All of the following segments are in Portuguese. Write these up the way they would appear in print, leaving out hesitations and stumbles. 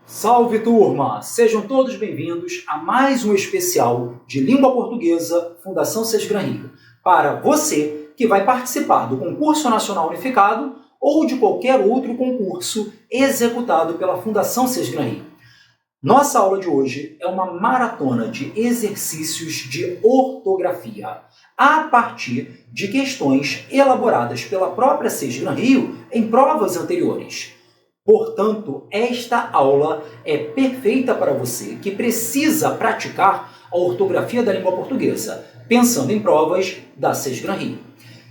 Salve, turma! Sejam todos bem-vindos a mais um especial de Língua Portuguesa Fundação Sesgran Rio, para você que vai participar do Concurso Nacional Unificado ou de qualquer outro concurso executado pela Fundação Sesgran Rio. Nossa aula de hoje é uma maratona de exercícios de ortografia, a partir de questões elaboradas pela própria Sesgran Rio em provas anteriores. Portanto, esta aula é perfeita para você que precisa praticar a ortografia da língua portuguesa, pensando em provas da Sesgran Rio.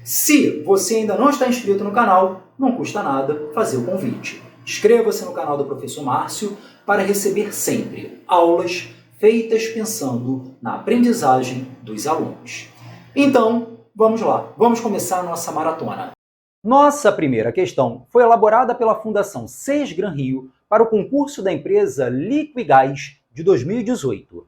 Se você ainda não está inscrito no canal, não custa nada fazer o convite. Inscreva-se no canal do professor Márcio para receber sempre aulas feitas pensando na aprendizagem dos alunos. Então, vamos lá, vamos começar a nossa maratona. Nossa primeira questão foi elaborada pela Fundação Sesgran Rio para o concurso da empresa Liquigás de 2018.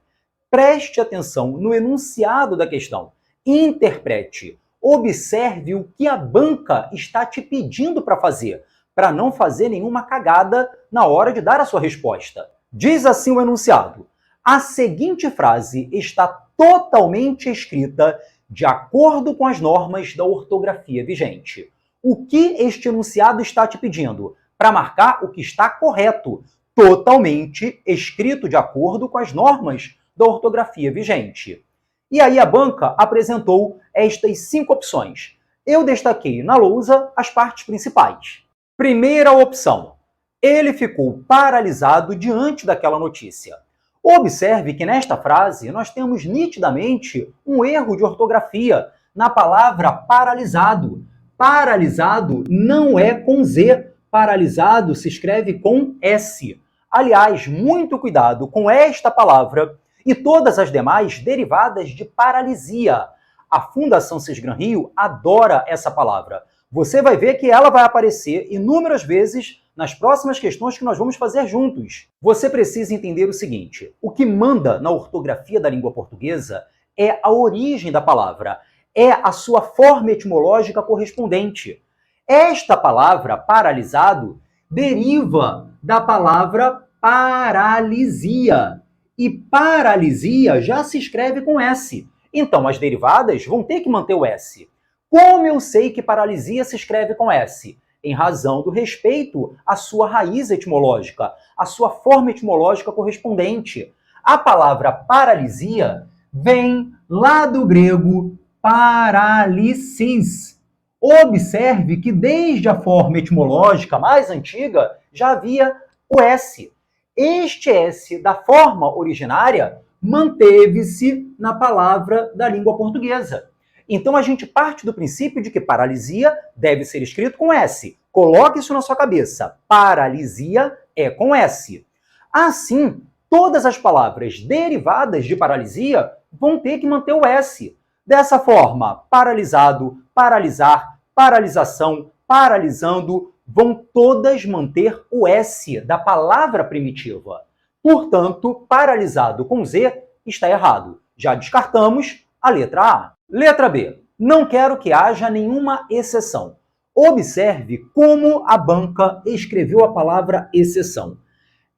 Preste atenção no enunciado da questão. Interprete. Observe o que a banca está te pedindo para fazer, para não fazer nenhuma cagada na hora de dar a sua resposta. Diz assim o enunciado: a seguinte frase está totalmente escrita de acordo com as normas da ortografia vigente. O que este enunciado está te pedindo? Para marcar o que está correto, totalmente escrito de acordo com as normas da ortografia vigente. E aí a banca apresentou estas 5 opções. Eu destaquei na lousa as partes principais. Primeira opção: ele ficou paralisado diante daquela notícia. Observe que nesta frase nós temos nitidamente um erro de ortografia na palavra paralisado. Paralisado não é com Z, paralisado se escreve com S. Aliás, muito cuidado com esta palavra e todas as demais derivadas de paralisia. A Fundação Sesgran Rio adora essa palavra. Você vai ver que ela vai aparecer inúmeras vezes nas próximas questões que nós vamos fazer juntos. Você precisa entender o seguinte: o que manda na ortografia da língua portuguesa é a origem da palavra, é a sua forma etimológica correspondente. Esta palavra, paralisado, deriva da palavra paralisia. E paralisia já se escreve com S. Então, as derivadas vão ter que manter o S. Como eu sei que paralisia se escreve com S? Em razão do respeito à sua raiz etimológica, à sua forma etimológica correspondente. A palavra paralisia vem lá do grego parálisis. Observe que desde a forma etimológica mais antiga já havia o S. Este S da forma originária manteve-se na palavra da língua portuguesa. Então a gente parte do princípio de que paralisia deve ser escrito com S. Coloque isso na sua cabeça. Paralisia é com S. Assim, todas as palavras derivadas de paralisia vão ter que manter o S. Dessa forma, paralisado, paralisar, paralisação, paralisando, vão todas manter o S da palavra primitiva. Portanto, paralisado com Z está errado. Já descartamos a letra A. Letra B. Não quero que haja nenhuma exceção. Observe como a banca escreveu a palavra exceção.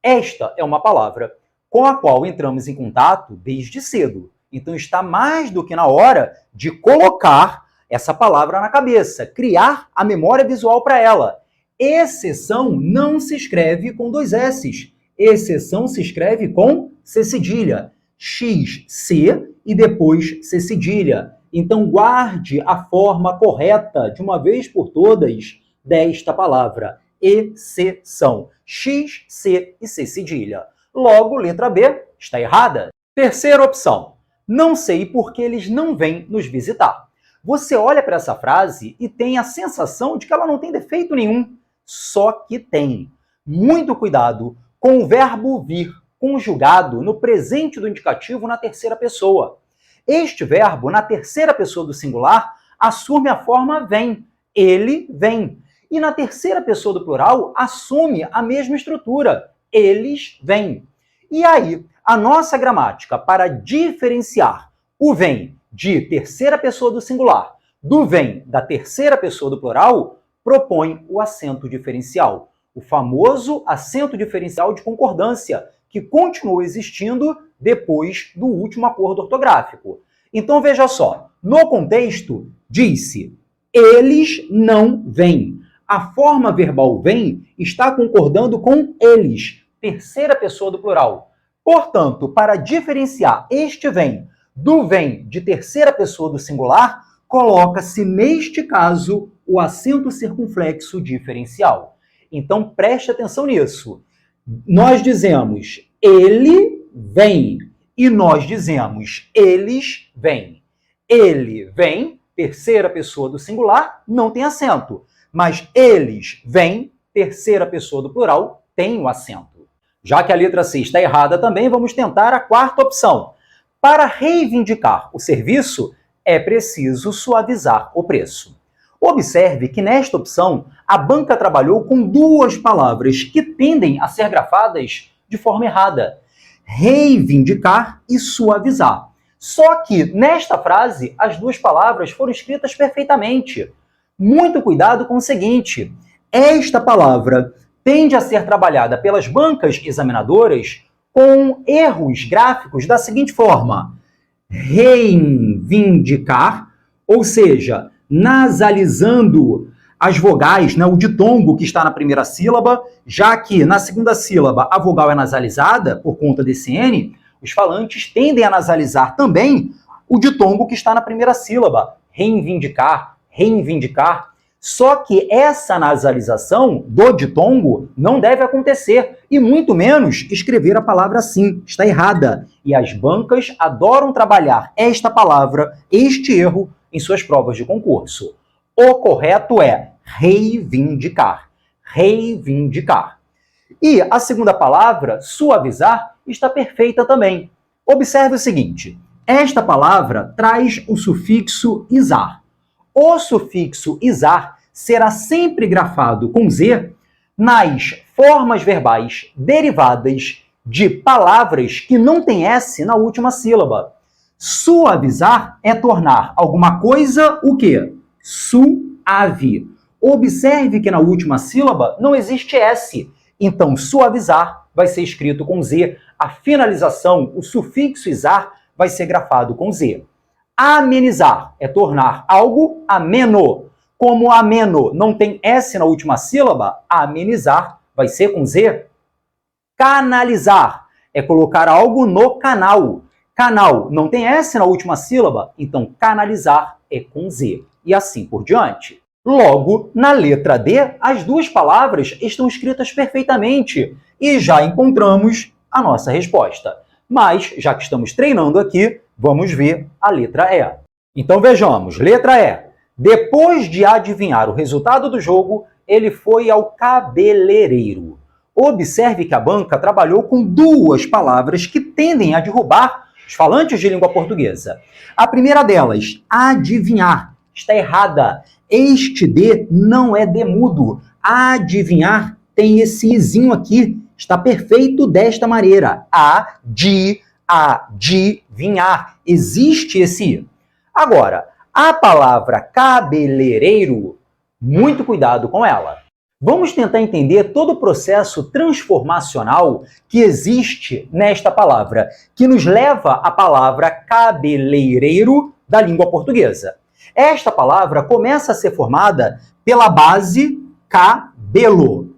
Esta é uma palavra com a qual entramos em contato desde cedo. Então está mais do que na hora de colocar essa palavra na cabeça, criar a memória visual para ela. Exceção não se escreve com 2 S's. Exceção se escreve com C cedilha. X, C e depois C cedilha. Então guarde a forma correta, de uma vez por todas, desta palavra. Exceção. X, C e C cedilha. Logo, letra B está errada. Terceira opção. Não sei por que eles não vêm nos visitar. Você olha para essa frase e tem a sensação de que ela não tem defeito nenhum. Só que tem. Muito cuidado com o verbo vir conjugado no presente do indicativo na terceira pessoa. Este verbo, na terceira pessoa do singular, assume a forma vem. Ele vem. E na terceira pessoa do plural, assume a mesma estrutura. Eles vêm. E aí, a nossa gramática, para diferenciar o vem de terceira pessoa do singular do vem da terceira pessoa do plural, propõe o acento diferencial. o famoso acento diferencial de concordância, que continuou existindo depois do último acordo ortográfico. Então, veja só, no contexto, disse, eles não vêm. A forma verbal vem está concordando com eles, terceira pessoa do plural. Portanto, para diferenciar este vem do vem de terceira pessoa do singular, coloca-se, neste caso, o acento circunflexo diferencial. Então, preste atenção nisso. Nós dizemos ele vem e nós dizemos eles vêm. Ele vem, terceira pessoa do singular, não tem acento. Mas eles vêm, terceira pessoa do plural, tem o acento. Já que a letra C está errada também, vamos tentar a quarta opção. Para reivindicar o serviço, é preciso suavizar o preço. Observe que nesta opção, a banca trabalhou com duas palavras que tendem a ser grafadas de forma errada. Reivindicar e suavizar. Só que, nesta frase, as duas palavras foram escritas perfeitamente. Muito cuidado com o seguinte, esta palavra tende a ser trabalhada pelas bancas examinadoras com erros gráficos da seguinte forma. Reivindicar, ou seja, nasalizando as vogais, né, o ditongo que está na primeira sílaba, já que na segunda sílaba a vogal é nasalizada por conta desse N, os falantes tendem a nasalizar também o ditongo que está na primeira sílaba. Reivindicar, reivindicar. Só que essa nasalização do ditongo não deve acontecer, e muito menos escrever a palavra assim, está errada. E as bancas adoram trabalhar esta palavra, este erro, em suas provas de concurso. O correto é reivindicar, reivindicar. E a segunda palavra, suavizar, está perfeita também. Observe o seguinte, esta palavra traz o sufixo izar. O sufixo izar será sempre grafado com Z nas formas verbais derivadas de palavras que não têm S na última sílaba. Suavizar é tornar alguma coisa o quê? Suave. Observe que na última sílaba não existe S. Então, suavizar vai ser escrito com Z. A finalização, o sufixo izar, vai ser grafado com Z. Amenizar é tornar algo ameno. Como ameno não tem S na última sílaba, amenizar vai ser com Z. Canalizar é colocar algo no canal. Canal não tem S na última sílaba, então canalizar é com Z. E assim por diante. Logo, na letra D, as duas palavras estão escritas perfeitamente e já encontramos a nossa resposta. Mas, já que estamos treinando aqui, vamos ver a letra E. Então vejamos, letra E. Depois de adivinhar o resultado do jogo, ele foi ao cabeleireiro. Observe que a banca trabalhou com duas palavras que tendem a derrubar os falantes de língua portuguesa. A primeira delas, adivinhar, está errada. Este D não é D mudo. Adivinhar tem esse izinho aqui. Está perfeito desta maneira. Adivinhar. Existe esse I. Agora, a palavra cabeleireiro, muito cuidado com ela. Vamos tentar entender todo o processo transformacional que existe nesta palavra, que nos leva à palavra cabeleireiro da língua portuguesa. Esta palavra começa a ser formada pela base cabelo.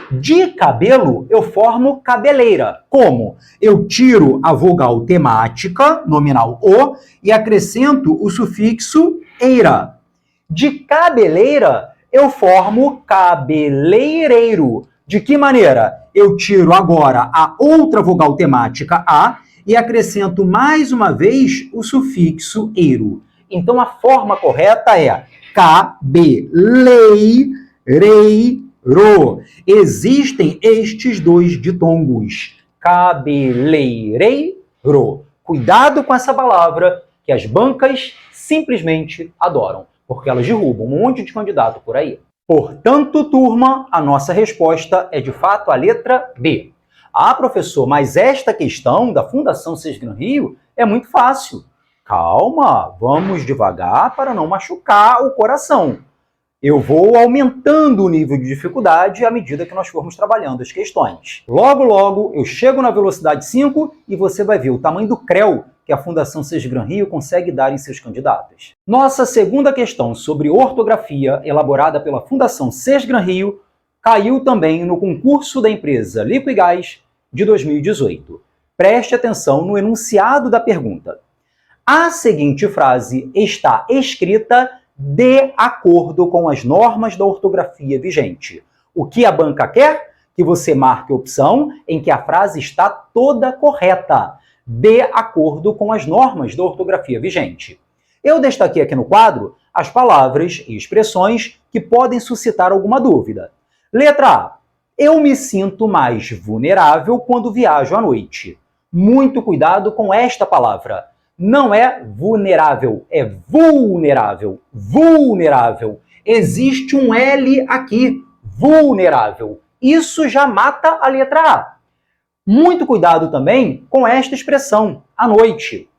De cabelo, eu formo cabeleira. Como? Eu tiro a vogal temática, nominal O, e acrescento o sufixo eira. De cabeleira, eu formo cabeleireiro. De que maneira? Eu tiro agora a outra vogal temática A e acrescento mais uma vez o sufixo eiro. Então, a forma correta é cabeleireiro. Existem estes dois ditongos. Cabeleireiro. Cuidado com essa palavra que as bancas simplesmente adoram, porque elas derrubam um monte de candidato por aí. Portanto, turma, a nossa resposta é de fato a letra B. Ah, professor, mas esta questão da Fundação Sesgran Rio é muito fácil. Calma, vamos devagar para não machucar o coração. Eu vou aumentando o nível de dificuldade à medida que nós formos trabalhando as questões. Logo, logo, eu chego na velocidade 5 e você vai ver o tamanho do CREU que a Fundação Sesgran Rio consegue dar em seus candidatos. Nossa segunda questão sobre ortografia, elaborada pela Fundação Sesgran Rio, caiu também no concurso da empresa Liquigás de 2018. Preste atenção no enunciado da pergunta. A seguinte frase está escrita de acordo com as normas da ortografia vigente. O que a banca quer? Que você marque a opção em que a frase está toda correta, de acordo com as normas da ortografia vigente. Eu destaquei aqui no quadro as palavras e expressões que podem suscitar alguma dúvida. Letra A. Eu me sinto mais vulnerável quando viajo à noite. Muito cuidado com esta palavra. Não é vulnerável, é vulnerável. Vulnerável. Existe um L aqui, vulnerável. Isso já mata a letra A. Muito cuidado também com esta expressão, à noite.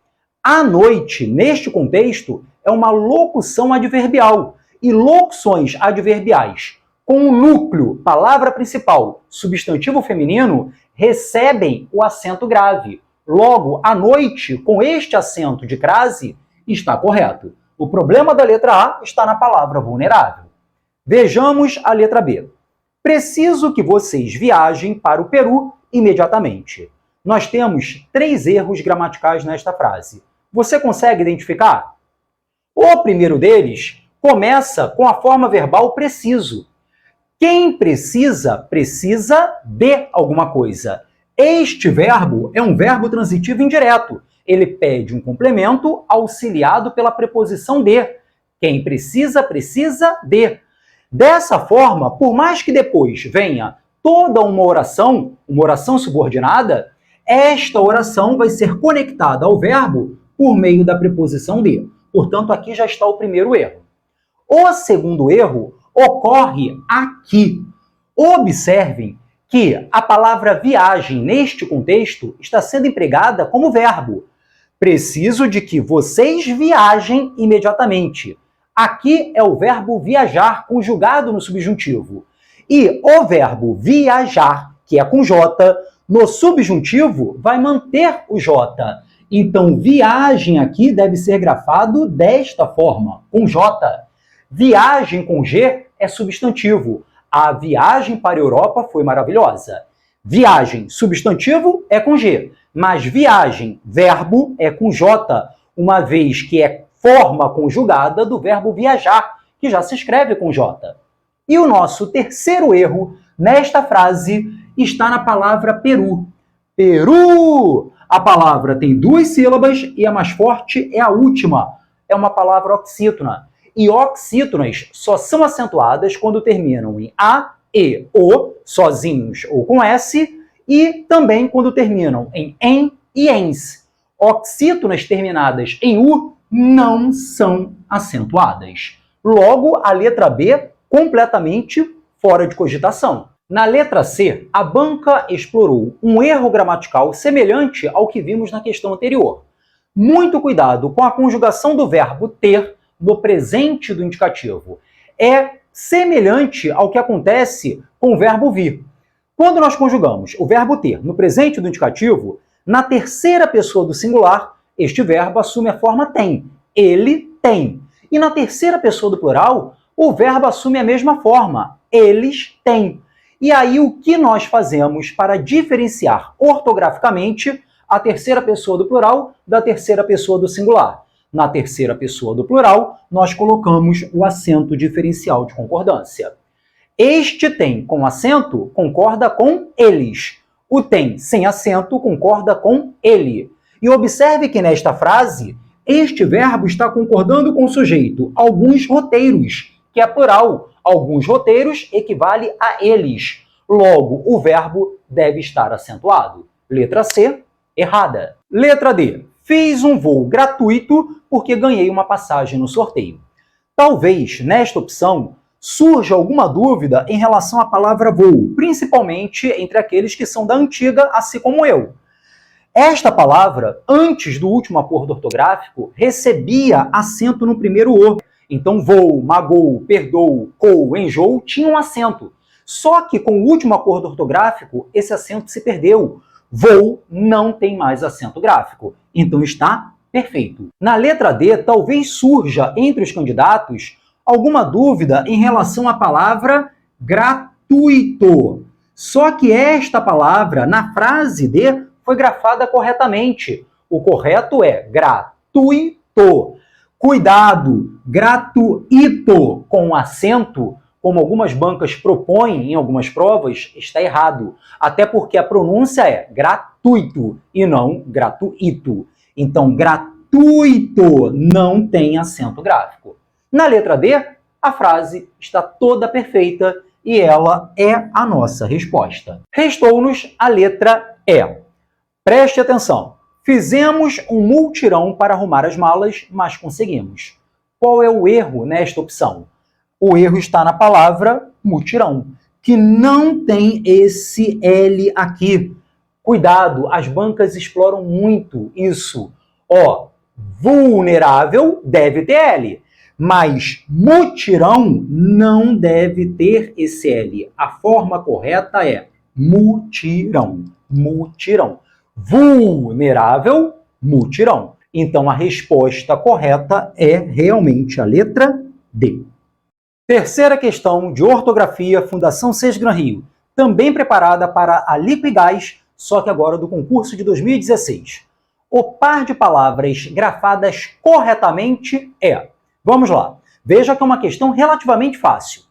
À noite, neste contexto, é uma locução adverbial. E locuções adverbiais com o núcleo, palavra principal, substantivo feminino, recebem o acento grave. Logo, à noite, com este acento de crase, está correto. O problema da letra A está na palavra vulnerável. Vejamos a letra B. Preciso que vocês viajem para o Peru imediatamente. Nós temos 3 erros gramaticais nesta frase. Você consegue identificar? O primeiro deles começa com a forma verbal preciso. Quem precisa, precisa de alguma coisa. Este verbo é um verbo transitivo indireto. Ele pede um complemento auxiliado pela preposição de. Quem precisa, precisa de. Dessa forma, por mais que depois venha toda uma oração subordinada, esta oração vai ser conectada ao verbo por meio da preposição de. Portanto, aqui já está o primeiro erro. O segundo erro ocorre aqui. Observem que a palavra viagem, neste contexto, está sendo empregada como verbo. Preciso de que vocês viajem imediatamente. Aqui é o verbo viajar conjugado no subjuntivo. E o verbo viajar, que é com J, no subjuntivo vai manter o J. Então, viagem aqui deve ser grafado desta forma, com J. Viagem com G é substantivo. A viagem para a Europa foi maravilhosa. Viagem, substantivo, é com G. Mas viagem, verbo, é com J, uma vez que é forma conjugada do verbo viajar, que já se escreve com J. E o nosso terceiro erro nesta frase está na palavra Peru. Peru! A palavra tem 2 sílabas e a mais forte é a última. É uma palavra oxítona. E oxítonas só são acentuadas quando terminam em A, E, O, sozinhos ou com S, e também quando terminam em e ens. Oxítonas terminadas em U não são acentuadas. Logo, a letra B completamente fora de cogitação. Na letra C, a banca explorou um erro gramatical semelhante ao que vimos na questão anterior. Muito cuidado com a conjugação do verbo ter no presente do indicativo. É semelhante ao que acontece com o verbo vir. Quando nós conjugamos o verbo ter no presente do indicativo, na terceira pessoa do singular, este verbo assume a forma tem. Ele tem. E na terceira pessoa do plural, o verbo assume a mesma forma. Eles têm. E aí, o que nós fazemos para diferenciar ortograficamente a terceira pessoa do plural da terceira pessoa do singular? Na terceira pessoa do plural, nós colocamos o acento diferencial de concordância. Este tem com acento concorda com eles. O tem sem acento concorda com ele. E observe que nesta frase, este verbo está concordando com o sujeito alguns roteiros, que é plural. Alguns roteiros equivale a eles. Logo, o verbo deve estar acentuado. Letra C, errada. Letra D. Fiz um voo gratuito porque ganhei uma passagem no sorteio. Talvez, nesta opção, surja alguma dúvida em relação à palavra voo, principalmente entre aqueles que são da antiga, assim como eu. Esta palavra, antes do último acordo ortográfico, recebia acento no primeiro O. Então, vou, magou, perdoo, cou, enjoo tinham acento. Só que com o último acordo ortográfico, esse acento se perdeu. Vou não tem mais acento gráfico. Então está perfeito. Na letra D, talvez surja entre os candidatos alguma dúvida em relação à palavra gratuito. Só que esta palavra, na frase D, foi grafada corretamente. O correto é gratuito. Cuidado, gratuito com acento, como algumas bancas propõem em algumas provas, está errado. Até porque a pronúncia é gratuito e não gratuito. Então, gratuito não tem acento gráfico. Na letra D, a frase está toda perfeita e ela é a nossa resposta. Restou-nos a letra E. Preste atenção. Fizemos um multirão para arrumar as malas, mas conseguimos. Qual é o erro nesta opção? O erro está na palavra mutirão, que não tem esse L aqui. Cuidado, as bancas exploram muito isso. Ó, vulnerável deve ter L, mas mutirão não deve ter esse L. A forma correta é mutirão, mutirão. Vulnerável, mutirão. Então, a resposta correta é realmente a letra D. Terceira questão de ortografia, Fundação Sesgran Rio, também preparada para a Liquigás, só que agora do concurso de 2016. O par de palavras grafadas corretamente é... Vamos lá. Veja que é uma questão relativamente fácil.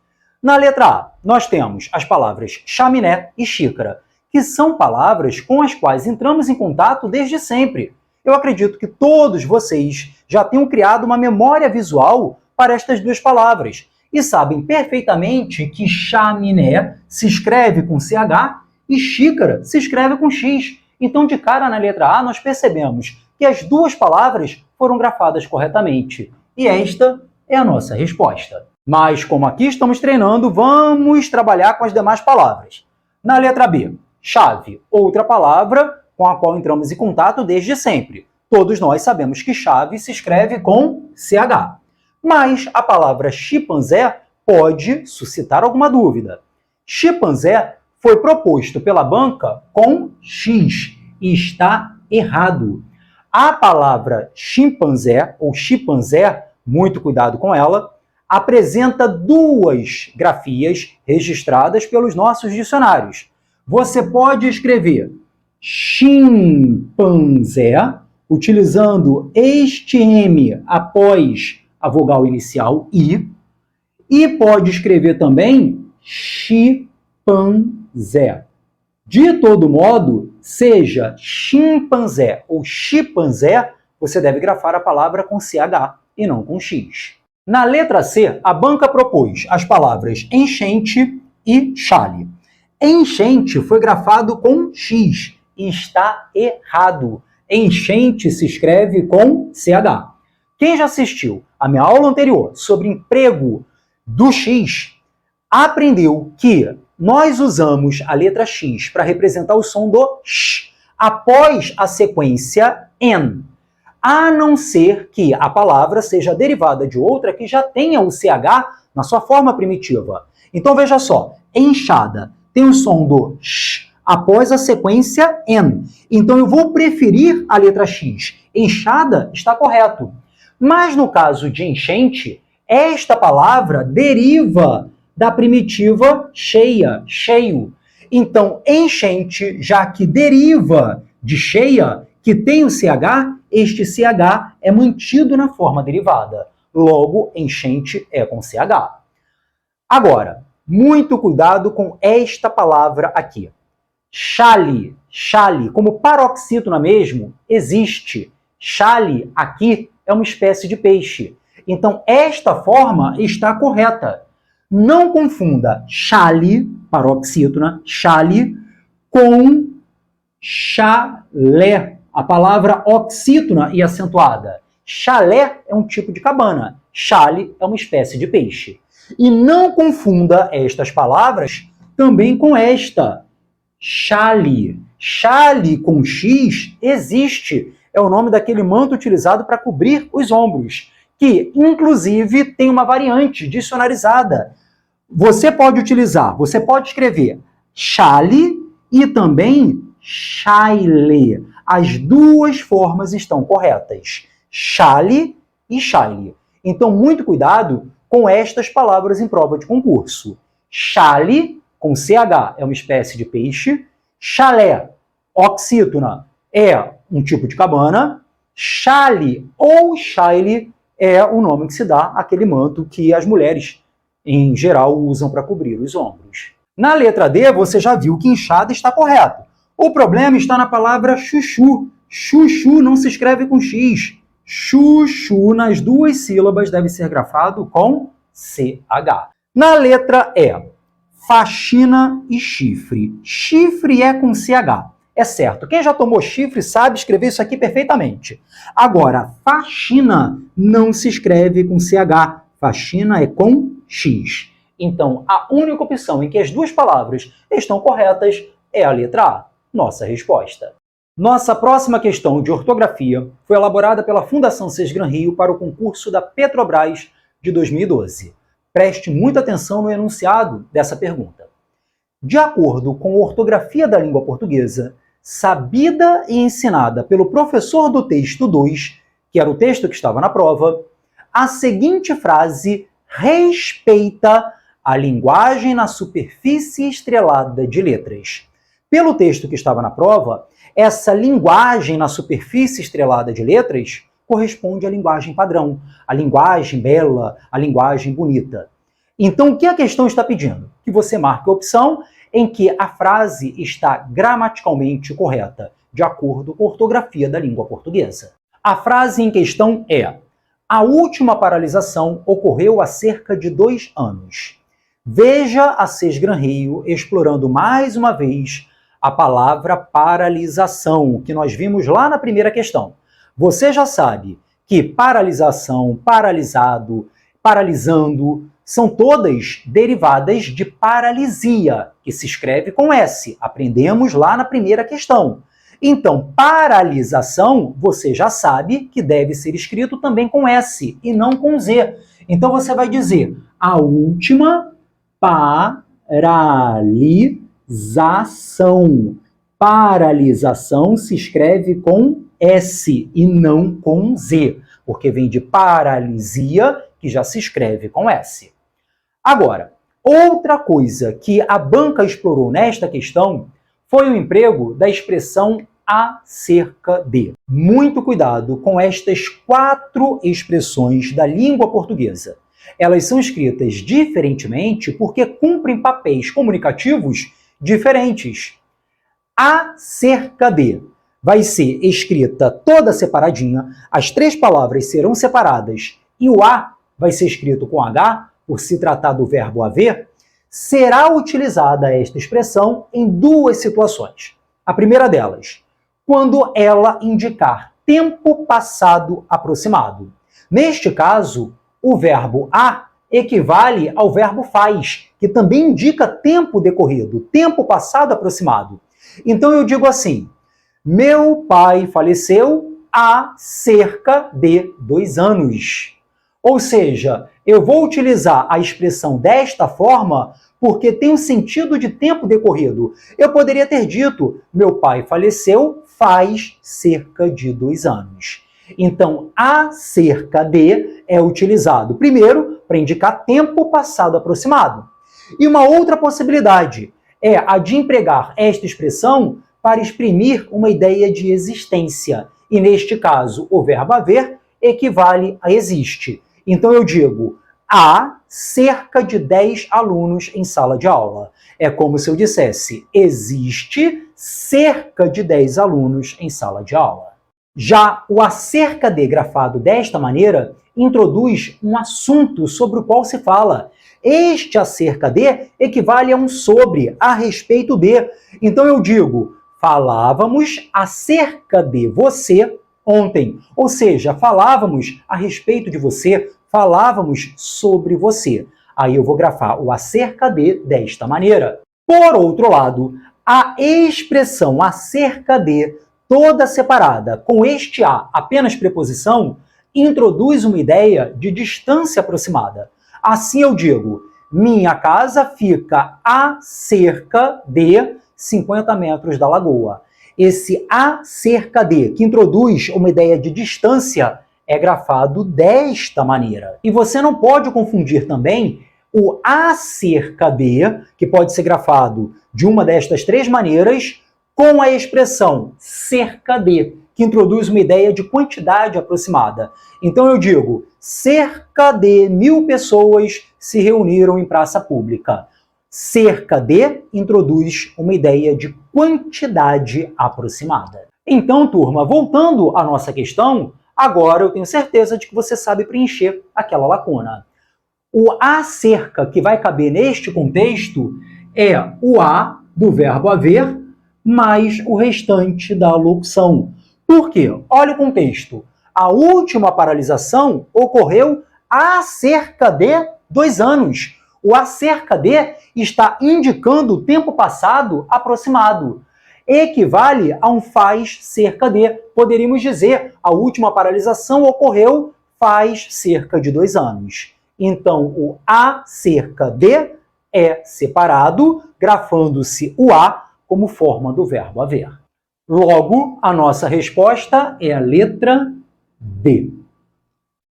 Na letra A, nós temos as palavras chaminé e xícara, que são palavras com as quais entramos em contato desde sempre. Eu acredito que todos vocês já tenham criado uma memória visual para estas duas palavras e sabem perfeitamente que chaminé se escreve com CH e xícara se escreve com X. Então, de cara na letra A, nós percebemos que as duas palavras foram grafadas corretamente. E esta é a nossa resposta. Mas, como aqui estamos treinando, vamos trabalhar com as demais palavras. Na letra B, chave, outra palavra com a qual entramos em contato desde sempre. Todos nós sabemos que chave se escreve com CH. Mas a palavra chimpanzé pode suscitar alguma dúvida. Chimpanzé foi proposto pela banca com X e está errado. A palavra chimpanzé ou chimpanzé, muito cuidado com ela, apresenta duas grafias registradas pelos nossos dicionários. Você pode escrever chimpanzé, utilizando este M após a vogal inicial I, e pode escrever também chimpanzé. De todo modo, seja chimpanzé ou chimpanzé, você deve grafar a palavra com CH e não com X. Na letra C, a banca propôs as palavras enchente e chale. Enchente foi grafado com X e está errado. Enchente se escreve com CH. Quem já assistiu à minha aula anterior sobre emprego do X, aprendeu que nós usamos a letra X para representar o som do X após a sequência N, a não ser que a palavra seja derivada de outra que já tenha o CH na sua forma primitiva. Então veja só, enxada tem o som do X após a sequência N. Então eu vou preferir a letra X. Enxada está correto. Mas no caso de enchente, esta palavra deriva da primitiva cheia, cheio. Então, enchente, já que deriva de cheia, que tem o CH, este CH é mantido na forma derivada. Logo, enchente é com CH. Agora, muito cuidado com esta palavra aqui. Chale, chale, como paroxítona mesmo, existe. Chale aqui é uma espécie de peixe. Então, esta forma está correta. Não confunda chale, paroxítona, chale, com chalé, a palavra oxítona e acentuada. Chalé é um tipo de cabana, chale é uma espécie de peixe. E não confunda estas palavras também com esta, chale. Chale com X existe, é o nome daquele manto utilizado para cobrir os ombros, que, inclusive, tem uma variante dicionarizada. Você pode escrever chale e também chaile. As duas formas estão corretas. Chale e chaile. Então, muito cuidado com estas palavras em prova de concurso. Chale, com CH, é uma espécie de peixe. Chalé, oxítona, é um tipo de cabana. Chale ou chaile é o nome que se dá àquele manto que as mulheres, em geral, usam para cobrir os ombros. Na letra D, você já viu que inchada está correto. O problema está na palavra chuchu. Chuchu não se escreve com X. Chuchu, nas duas sílabas, deve ser grafado com CH. Na letra E, faxina e chifre. Chifre é com CH. É certo, quem já tomou chifre sabe escrever isso aqui perfeitamente. Agora, faxina não se escreve com CH. Faxina é com X. Então, a única opção em que as duas palavras estão corretas é a letra A. Nossa resposta. Nossa próxima questão de ortografia foi elaborada pela Fundação Sesgran Rio para o concurso da Petrobras de 2012. Preste muita atenção no enunciado dessa pergunta. De acordo com a ortografia da língua portuguesa, sabida e ensinada pelo professor do texto 2, que era o texto que estava na prova, a seguinte frase respeita a linguagem na superfície estrelada de letras. Pelo texto que estava na prova, essa linguagem na superfície estrelada de letras corresponde à linguagem padrão, à linguagem bela, à linguagem bonita. Então, o que a questão está pedindo? Que você marque a opção em que a frase está gramaticalmente correta, de acordo com a ortografia da língua portuguesa. A frase em questão é: a última paralisação ocorreu há cerca de 2 anos. Veja a Sesgran Rio explorando mais uma vez a palavra paralisação, que nós vimos lá na primeira questão. Você já sabe que paralisação, paralisado, paralisando, são todas derivadas de paralisia, que se escreve com S. Aprendemos lá na primeira questão. Então, paralisação, você já sabe que deve ser escrito também com S e não com Z. Então, você vai dizer a última paralisação. Paralisação se escreve com S e não com Z, porque vem de paralisia, que já se escreve com S. Agora, outra coisa que a banca explorou nesta questão foi o emprego da expressão acerca de. Muito cuidado com estas 4 expressões da língua portuguesa. Elas são escritas diferentemente porque cumprem papéis comunicativos diferentes. Acerca de vai ser escrita toda separadinha, as 3 palavras serão separadas e o A vai ser escrito com H, por se tratar do verbo haver. Será utilizada esta expressão em 2 situações. A primeira delas, quando ela indicar tempo passado aproximado. Neste caso, o verbo a equivale ao verbo faz, que também indica tempo decorrido, tempo passado aproximado. Então eu digo assim: meu pai faleceu há cerca de 2 anos. Ou seja, eu vou utilizar a expressão desta forma porque tem um sentido de tempo decorrido. Eu poderia ter dito: meu pai faleceu faz cerca de 2 anos. Então, acerca de é utilizado primeiro para indicar tempo passado aproximado. E uma outra possibilidade é a de empregar esta expressão para exprimir uma ideia de existência. E neste caso, o verbo haver equivale a existe. Então eu digo: há cerca de 10 alunos em sala de aula. É como se eu dissesse: existe cerca de 10 alunos em sala de aula. Já o acerca de grafado desta maneira introduz um assunto sobre o qual se fala. Este acerca de equivale a um sobre, a respeito de. Então eu digo: falávamos acerca de você ontem. Ou seja, falávamos a respeito de você, falávamos sobre você. Aí eu vou grafar o acerca de desta maneira. Por outro lado, a expressão acerca de, toda separada, com este a apenas preposição, introduz uma ideia de distância aproximada. Assim eu digo, minha casa fica a cerca de 50 metros da lagoa. Esse a cerca de, que introduz uma ideia de distância, é grafado desta maneira. E você não pode confundir também o acerca de, que pode ser grafado de uma destas três maneiras, com a expressão cerca de, que introduz uma ideia de quantidade aproximada. Então eu digo, cerca de 1000 pessoas se reuniram em praça pública. Cerca de introduz uma ideia de quantidade aproximada. Então, turma, voltando à nossa questão, agora eu tenho certeza de que você sabe preencher aquela lacuna. O acerca que vai caber neste contexto é o a do verbo haver mais o restante da locução. Por quê? Olha o contexto. A última paralisação ocorreu há cerca de 2 anos. O acerca de está indicando o tempo passado aproximado. Equivale a um faz cerca de. Poderíamos dizer, a última paralisação ocorreu faz cerca de 2 anos. Então, o acerca de é separado, grafando-se o a como forma do verbo haver. Logo, a nossa resposta é a letra D.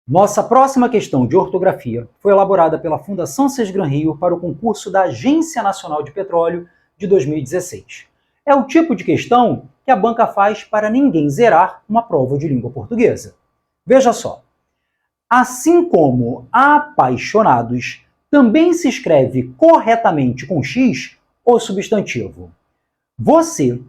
Nossa próxima questão de ortografia foi elaborada pela Fundação Sesgran Rio para o concurso da Agência Nacional de Petróleo de 2016. É o tipo de questão que a banca faz para ninguém zerar uma prova de língua portuguesa. Veja só. Assim como apaixonados também se escreve corretamente com X o substantivo. Você,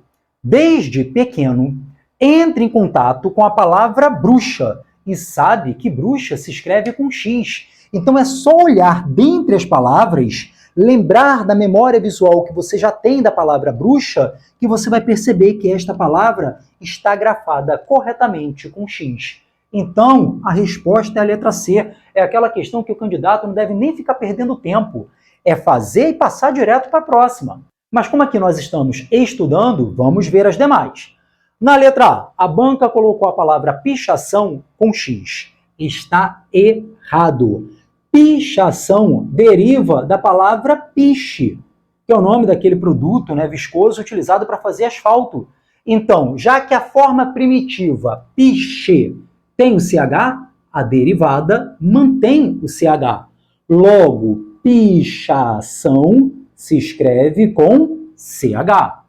desde pequeno, entra em contato com a palavra bruxa e sabe que bruxa se escreve com X. Então é só olhar dentre as palavras, lembrar da memória visual que você já tem da palavra bruxa, que você vai perceber que esta palavra está grafada corretamente com X. Então, a resposta é a letra C. É aquela questão que o candidato não deve nem ficar perdendo tempo. É fazer e passar direto para a próxima. Mas como aqui nós estamos estudando, vamos ver as demais. Na letra A banca colocou a palavra pichação com X. Está errado. Pichação deriva da palavra piche, que é o nome daquele produto, viscoso utilizado para fazer asfalto. Então, já que a forma primitiva piche tem o CH, a derivada mantém o CH. Logo, pichação se escreve com CH.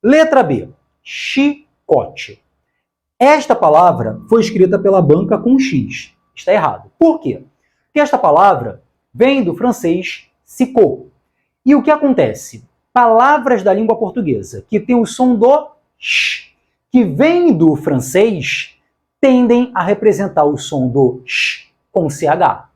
Letra B, chicote. Esta palavra foi escrita pela banca com X. Está errado. Por quê? Porque esta palavra vem do francês cicot. E o que acontece? Palavras da língua portuguesa que têm o som do sh, que vem do francês, tendem a representar o som do sh com CH.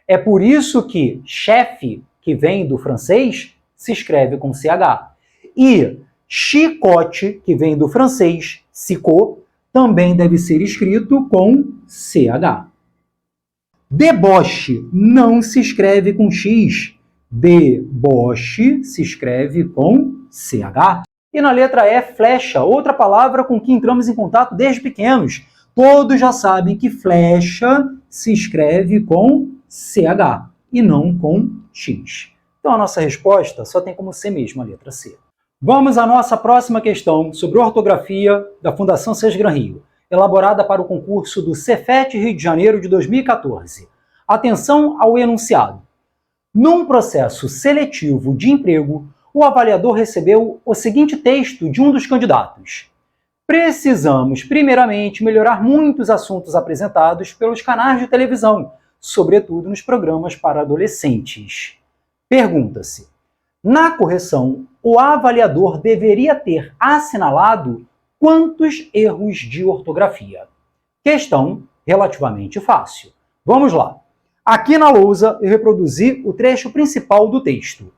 É por isso que chefe, que vem do francês, se escreve com CH. E chicote, que vem do francês, cicot, também deve ser escrito com CH. Deboche não se escreve com X. Deboche se escreve com CH. E na letra E, flecha, outra palavra com que entramos em contato desde pequenos. Todos já sabem que flecha se escreve com CH e não com X. Então a nossa resposta só tem como ser mesmo a letra C. Vamos à nossa próxima questão sobre ortografia da Fundação Sesgran Rio, elaborada para o concurso do Cefet Rio de Janeiro de 2014. Atenção ao enunciado. Num processo seletivo de emprego, o avaliador recebeu o seguinte texto de um dos candidatos. Precisamos, primeiramente, melhorar muitos assuntos apresentados pelos canais de televisão, sobretudo nos programas para adolescentes. Pergunta-se: na correção, o avaliador deveria ter assinalado quantos erros de ortografia? Questão relativamente fácil. Vamos lá. Aqui na lousa eu reproduzi o trecho principal do texto.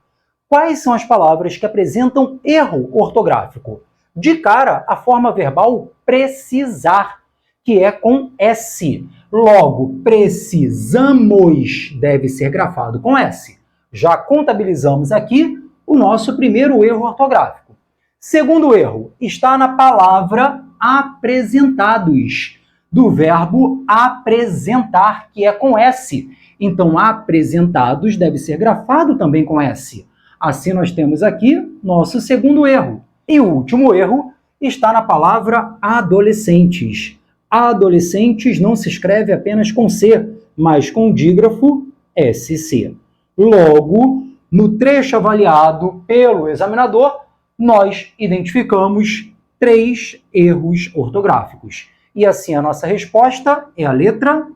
Quais são as palavras que apresentam erro ortográfico? De cara, a forma verbal precisar, que é com S. Logo, precisamos deve ser grafado com S. Já contabilizamos aqui o nosso primeiro erro ortográfico. Segundo erro, está na palavra apresentados. do verbo apresentar, que é com S. Então, apresentados deve ser grafado também com S. Assim, nós temos aqui nosso segundo erro. E o último erro está na palavra adolescentes. Adolescentes não se escreve apenas com C, mas com o dígrafo SC. Logo, no trecho avaliado pelo examinador, nós identificamos 3 erros ortográficos. E assim a nossa resposta é a letra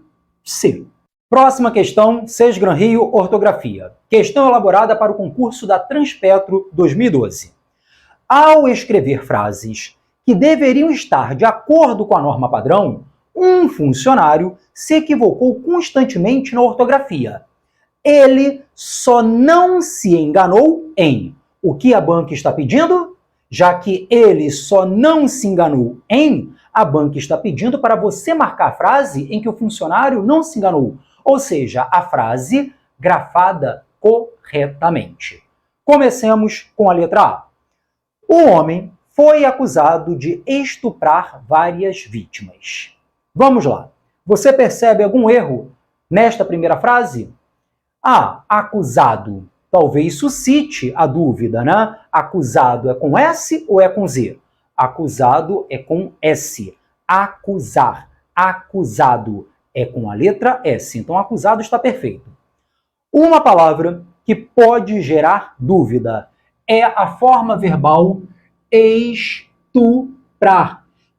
C. Próxima questão, Sesgran Rio, ortografia. Questão elaborada para o concurso da Transpetro 2012. Ao escrever frases que deveriam estar de acordo com a norma padrão, um funcionário se equivocou constantemente na ortografia. Ele só não se enganou em o que a banca está pedindo, já que ele só não se enganou em, a banca está pedindo para você marcar a frase em que o funcionário não se enganou, ou seja, a frase grafada corretamente. Comecemos com a letra A. O homem foi acusado de estuprar várias vítimas. Vamos lá. Você percebe algum erro nesta primeira frase? A, acusado. Talvez suscite a dúvida, né? Acusado é com S ou é com Z? Acusado é com S. Acusar, acusado é com a letra S. Então, acusado está perfeito. Uma palavra que pode gerar dúvida é a forma verbal estuprar,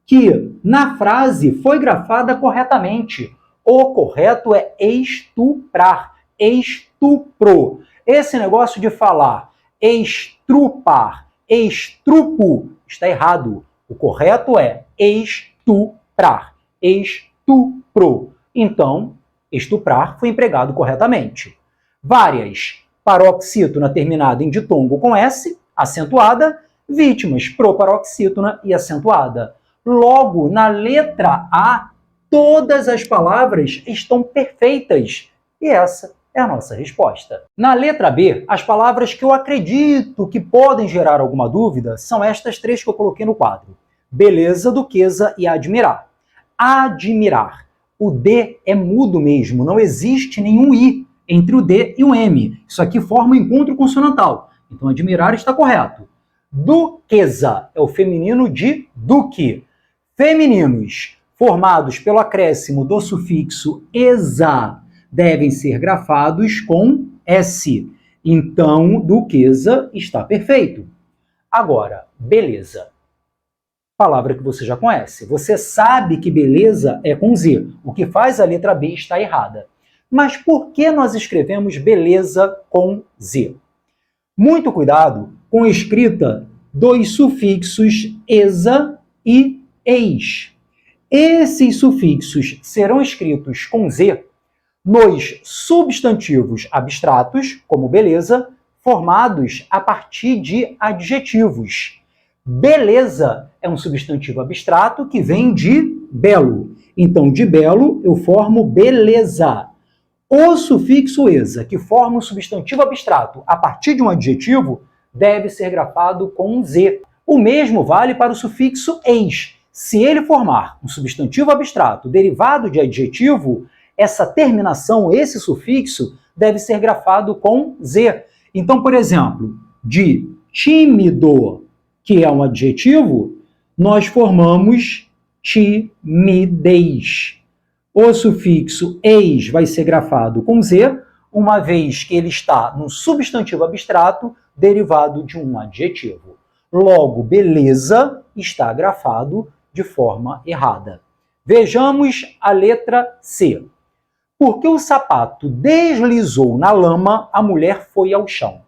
que na frase foi grafada corretamente. O correto é estuprar, estupro. Esse negócio de falar estrupar, estrupo, está errado. O correto é estuprar, estupro. Então, estuprar foi empregado corretamente. Várias, paroxítona terminada em ditongo com S, acentuada, vítimas, proparoxítona e acentuada. Logo, na letra A, todas as palavras estão perfeitas. E essa é a nossa resposta. Na letra B, as palavras que eu acredito que podem gerar alguma dúvida são estas 3 que eu coloquei no quadro. Beleza, duquesa e admirar. Admirar. O D é mudo mesmo, não existe nenhum I entre o D e o M. Isso aqui forma um encontro consonantal. Então, admirar está correto. Duquesa é o feminino de duque. Femininos formados pelo acréscimo do sufixo esa devem ser grafados com S. Então, duquesa está perfeito. Agora, beleza. Palavra que você já conhece. Você sabe que beleza é com Z. O que faz a letra B estar errada. Mas por que nós escrevemos beleza com Z? Muito cuidado com a escrita dos sufixos esa e eis. Esses sufixos serão escritos com Z nos substantivos abstratos, como beleza, formados a partir de adjetivos. Beleza é um substantivo abstrato que vem de belo. Então, de belo, eu formo beleza. O sufixo esa, que forma um substantivo abstrato a partir de um adjetivo, deve ser grafado com Z. O mesmo vale para o sufixo eis. Se ele formar um substantivo abstrato derivado de adjetivo, essa terminação, esse sufixo, deve ser grafado com Z. Então, por exemplo, de tímido, que é um adjetivo, nós formamos timidez. O sufixo eis vai ser grafado com Z, uma vez que ele está num substantivo abstrato derivado de um adjetivo. Logo, beleza está grafado de forma errada. Vejamos a letra C. Porque o sapato deslizou na lama, a mulher foi ao chão.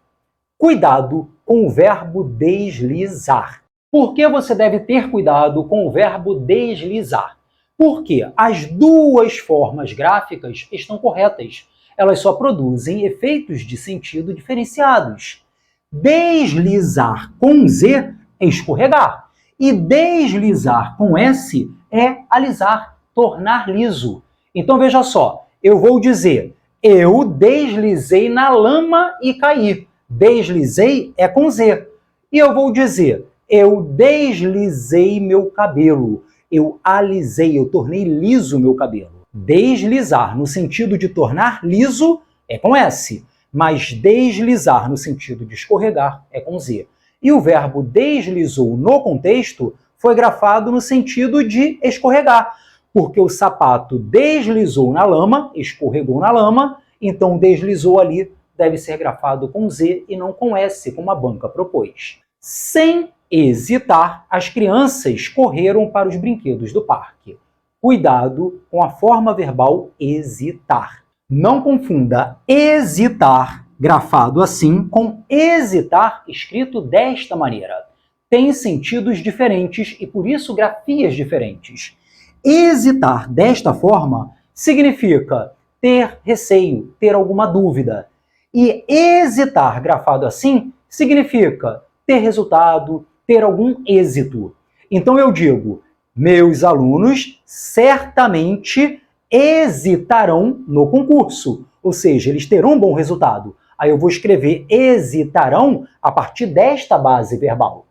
Cuidado com o verbo deslizar. Por que você deve ter cuidado com o verbo deslizar? Porque as duas formas gráficas estão corretas. Elas só produzem efeitos de sentido diferenciados. Deslizar com Z é escorregar. E deslizar com S é alisar, tornar liso. Então veja só, eu vou dizer, eu deslizei na lama e caí. Deslizei é com Z. E eu vou dizer, eu deslizei meu cabelo. eu alisei, eu tornei liso o meu cabelo. Deslizar no sentido de tornar liso é com S, mas deslizar no sentido de escorregar é com Z. E o verbo deslizou no contexto foi grafado no sentido de escorregar, porque o sapato deslizou na lama, escorregou na lama, então deslizou ali deve ser grafado com Z e não com S, como a banca propôs. Sem hesitar, as crianças correram para os brinquedos do parque. Cuidado com a forma verbal hesitar. Não confunda hesitar, grafado assim, com hesitar, escrito desta maneira. Tem sentidos diferentes e, por isso, grafias diferentes. Hesitar desta forma significa ter receio, ter alguma dúvida. E hesitar, grafado assim, significa ter resultado, ter algum êxito. Então eu digo, meus alunos certamente hesitarão no concurso, ou seja, eles terão um bom resultado. Aí eu vou escrever hesitarão a partir desta base verbal.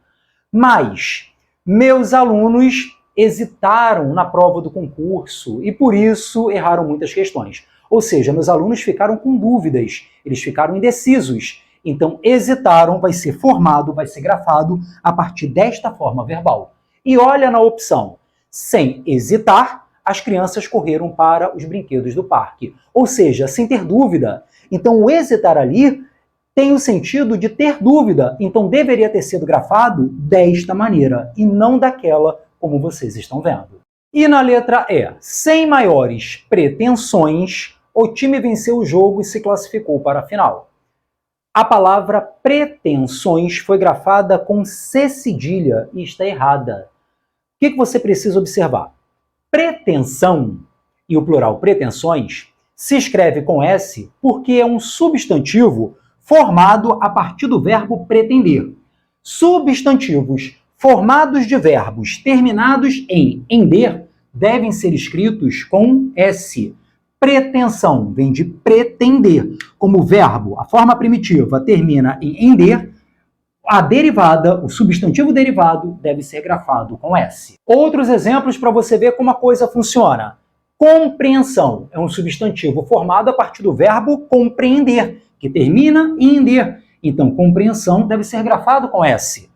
Mas meus alunos hesitaram na prova do concurso e por isso erraram muitas questões. Ou seja, meus alunos ficaram com dúvidas, eles ficaram indecisos. Então, hesitaram vai ser formado, vai ser grafado a partir desta forma verbal. E olha na opção, sem hesitar, as crianças correram para os brinquedos do parque. Ou seja, sem ter dúvida. Então, o hesitar ali tem o sentido de ter dúvida. Então, deveria ter sido grafado desta maneira e não daquela, como vocês estão vendo. E na letra E, sem maiores pretensões, o time venceu o jogo e se classificou para a final. A palavra pretensões foi grafada com C cedilha e está errada. O que você precisa observar? Pretensão, e o plural pretensões, se escreve com S porque é um substantivo formado a partir do verbo pretender. Substantivos formados de verbos terminados em ender devem ser escritos com S. Pretensão vem de pretender. Como o verbo, a forma primitiva, termina em ender, a derivada, o substantivo derivado, deve ser grafado com S. Outros exemplos para você ver como a coisa funciona. Compreensão é um substantivo formado a partir do verbo compreender, que termina em ender. Então, compreensão deve ser grafado com S.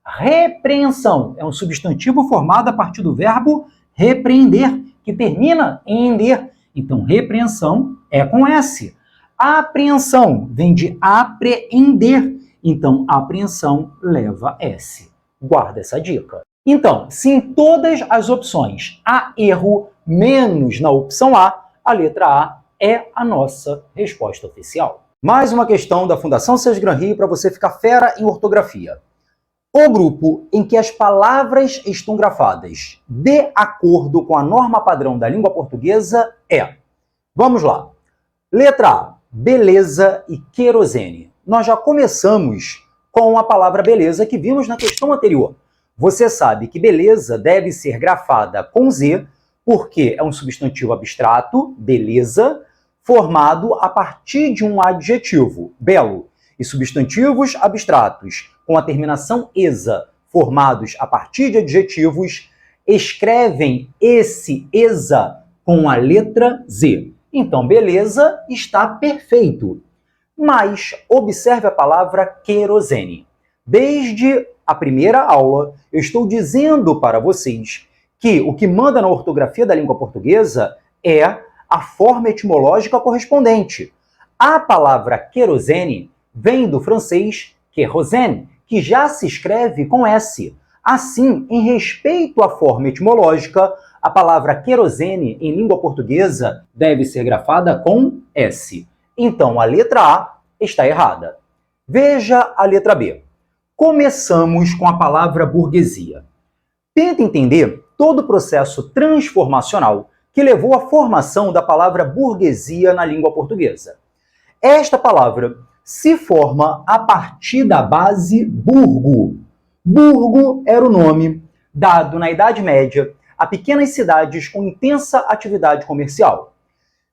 Repreensão é um substantivo formado a partir do verbo repreender, que termina em ender. Então, repreensão é com S. Apreensão vem de apreender. Então, apreensão leva S. Guarda essa dica. Então, se em todas as opções há erro, menos na opção A letra A é a nossa resposta oficial. Mais uma questão da Fundação Sesc Gran Rio para você ficar fera em ortografia. O grupo em que as palavras estão grafadas de acordo com a norma padrão da língua portuguesa é... Vamos lá. Letra A, beleza e querosene. Nós já começamos com a palavra beleza que vimos na questão anterior. Você sabe que beleza deve ser grafada com Z, porque é um substantivo abstrato, beleza, formado a partir de um adjetivo, belo. E substantivos abstratos com a terminação esa, formados a partir de adjetivos, escrevem esse esa com a letra Z. Então, beleza está perfeito. Mas observe a palavra querosene. Desde a primeira aula, eu estou dizendo para vocês que o que manda na ortografia da língua portuguesa é a forma etimológica correspondente. A palavra querosene vem do francês kérosène, que já se escreve com S. Assim, em respeito à forma etimológica, a palavra querosene em língua portuguesa deve ser grafada com S. Então, a letra A está errada. Veja a letra B. Começamos com a palavra burguesia. Tenta entender todo o processo transformacional que levou à formação da palavra burguesia na língua portuguesa. Esta palavra se forma a partir da base burgo. Burgo era o nome dado na Idade Média a pequenas cidades com intensa atividade comercial.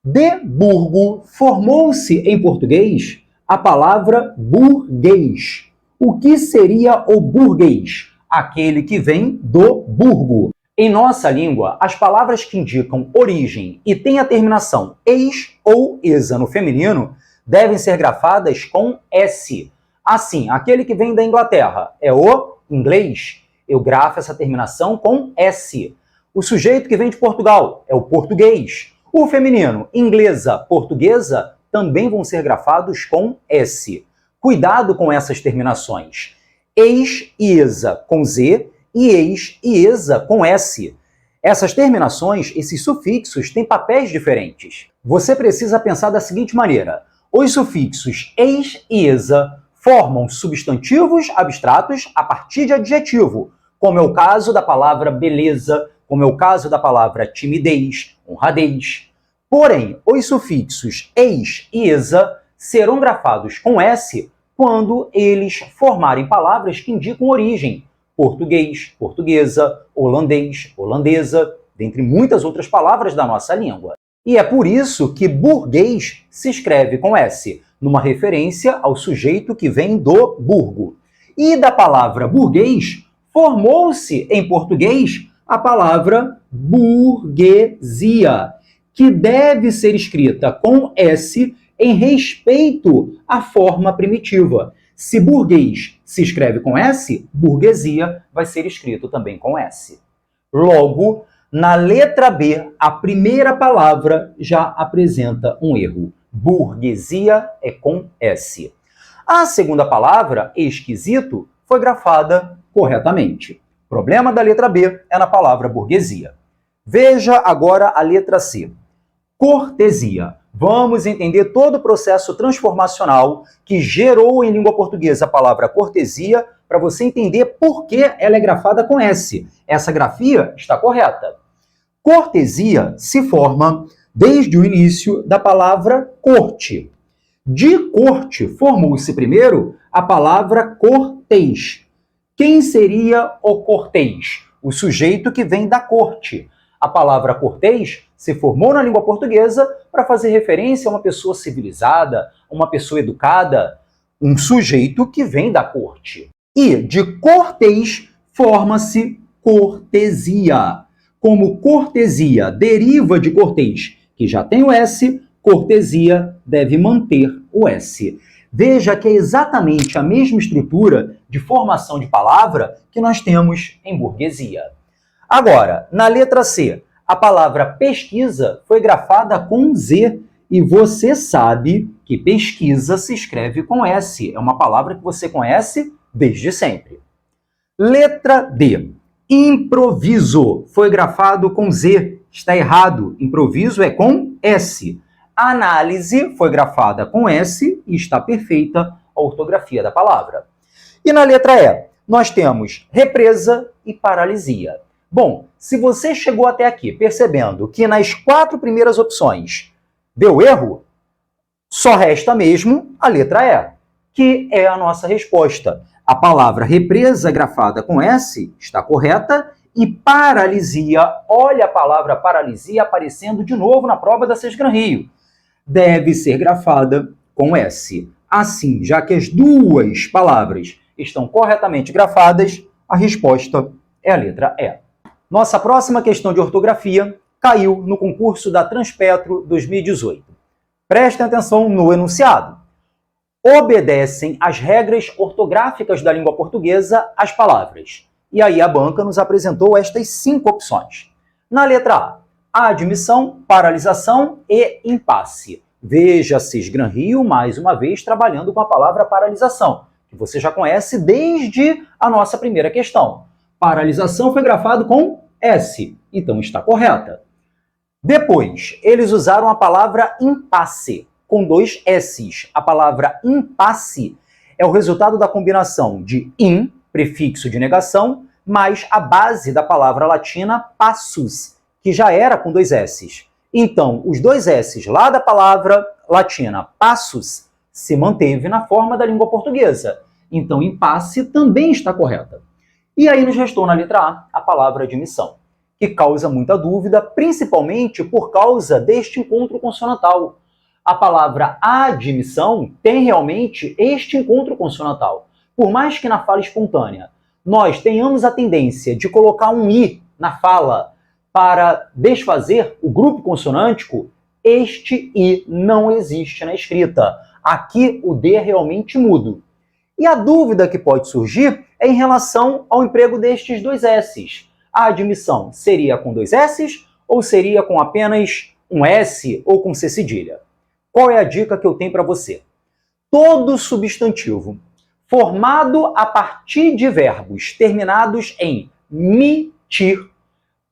De burgo formou-se em português a palavra burguês. O que seria o burguês? Aquele que vem do burgo. Em nossa língua, as palavras que indicam origem e têm a terminação ex ou esa no feminino devem ser grafadas com S. Assim, aquele que vem da Inglaterra é o inglês. Eu grafo essa terminação com S. O sujeito que vem de Portugal é o português. O feminino, inglesa, portuguesa, também vão ser grafados com S. Cuidado com essas terminações. Ex e esa com Z e ex e esa com S. Essas terminações, esses sufixos, têm papéis diferentes. Você precisa pensar da seguinte maneira. Os sufixos ex e esa formam substantivos abstratos a partir de adjetivo, como é o caso da palavra beleza, como é o caso da palavra timidez, honradez. Porém, os sufixos ex e esa serão grafados com S quando eles formarem palavras que indicam origem. Português, portuguesa, holandês, holandesa, dentre muitas outras palavras da nossa língua. E é por isso que burguês se escreve com S, numa referência ao sujeito que vem do burgo. E da palavra burguês, formou-se em português a palavra burguesia, que deve ser escrita com S em respeito à forma primitiva. Se burguês se escreve com S, burguesia vai ser escrito também com S. Logo, na letra B, a primeira palavra já apresenta um erro. Burguesia é com S. A segunda palavra, esquisito, foi grafada corretamente. O problema da letra B é na palavra burguesia. Veja agora a letra C. Cortesia. Vamos entender todo o processo transformacional que gerou em língua portuguesa a palavra cortesia para você entender por que ela é grafada com S. Essa grafia está correta. Cortesia se forma desde o início da palavra corte. De corte formou-se primeiro a palavra cortês. Quem seria o cortês? O sujeito que vem da corte. A palavra cortês se formou na língua portuguesa para fazer referência a uma pessoa civilizada, uma pessoa educada, um sujeito que vem da corte. E de cortês forma-se cortesia. Como cortesia deriva de cortês, que já tem o S, cortesia deve manter o S. Veja que é exatamente a mesma estrutura de formação de palavra que nós temos em burguesia. Agora, na letra C, a palavra pesquisa foi grafada com Z, e você sabe que pesquisa se escreve com S. É uma palavra que você conhece desde sempre. Letra D. Improviso foi grafado com Z. Está errado. Improviso é com S. Análise foi grafada com S e está perfeita a ortografia da palavra. E na letra E, nós temos represa e paralisia. Bom, se você chegou até aqui percebendo que nas 4 primeiras opções deu erro, só resta mesmo a letra E, que é a nossa resposta. A palavra represa grafada com S está correta e paralisia, olha a palavra paralisia aparecendo de novo na prova da Sesgran Rio, deve ser grafada com S. Assim, já que as duas palavras estão corretamente grafadas, a resposta é a letra E. Nossa próxima questão de ortografia caiu no concurso da Transpetro 2018. Prestem atenção no enunciado. Obedecem às regras ortográficas da língua portuguesa as palavras. E aí a banca nos apresentou estas 5 opções. Na letra A, admissão, paralisação e impasse. Veja a Sesgran Rio, mais uma vez, trabalhando com a palavra paralisação, que você já conhece desde a nossa primeira questão. Paralisação foi grafado com S, então está correta. Depois, eles usaram a palavra impasse, com 2 S's. A palavra impasse é o resultado da combinação de in, prefixo de negação, mais a base da palavra latina passus, que já era com 2 S's. Então, os 2 S's lá da palavra latina passus se manteve na forma da língua portuguesa. Então, impasse também está correta. E aí nos restou na letra A palavra admissão, que causa muita dúvida, principalmente por causa deste encontro consonantal. A palavra admissão tem realmente este encontro consonantal. Por mais que na fala espontânea nós tenhamos a tendência de colocar um I na fala. Para desfazer o grupo consonântico, este I não existe na escrita. Aqui o D é realmente mudo. E a dúvida que pode surgir é em relação ao emprego destes dois S's. A admissão seria com dois S's ou seria com apenas um S ou com C cedilha? Qual é a dica que eu tenho para você? Todo substantivo formado a partir de verbos terminados em mitir,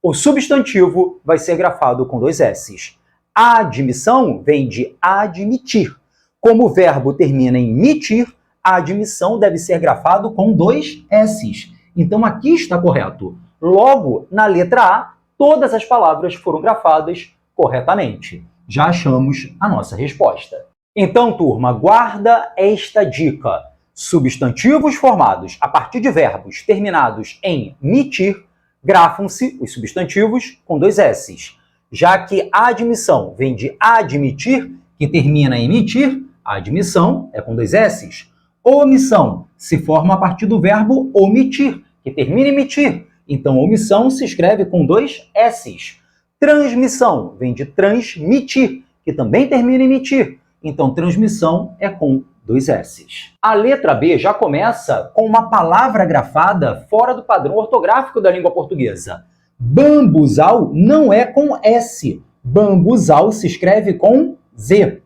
o substantivo vai ser grafado com dois S's. A admissão vem de admitir. Como o verbo termina em mitir, a admissão deve ser grafado com dois S's. Então aqui está correto. Logo, na letra A, todas as palavras foram grafadas corretamente. Já achamos a nossa resposta. Então, turma, guarda esta dica. Substantivos formados a partir de verbos terminados em mitir, grafam-se os substantivos com dois S's. Já que a admissão vem de admitir, que termina em mitir, a admissão é com dois S's. Omissão se forma a partir do verbo omitir, que termina em mitir. Então, omissão se escreve com dois S's. Transmissão vem de transmitir, que também termina em mitir. Então, transmissão é com dois S's. A letra B já começa com uma palavra grafada fora do padrão ortográfico da língua portuguesa. Bambuzal não é com S. Bambuzal se escreve com Z.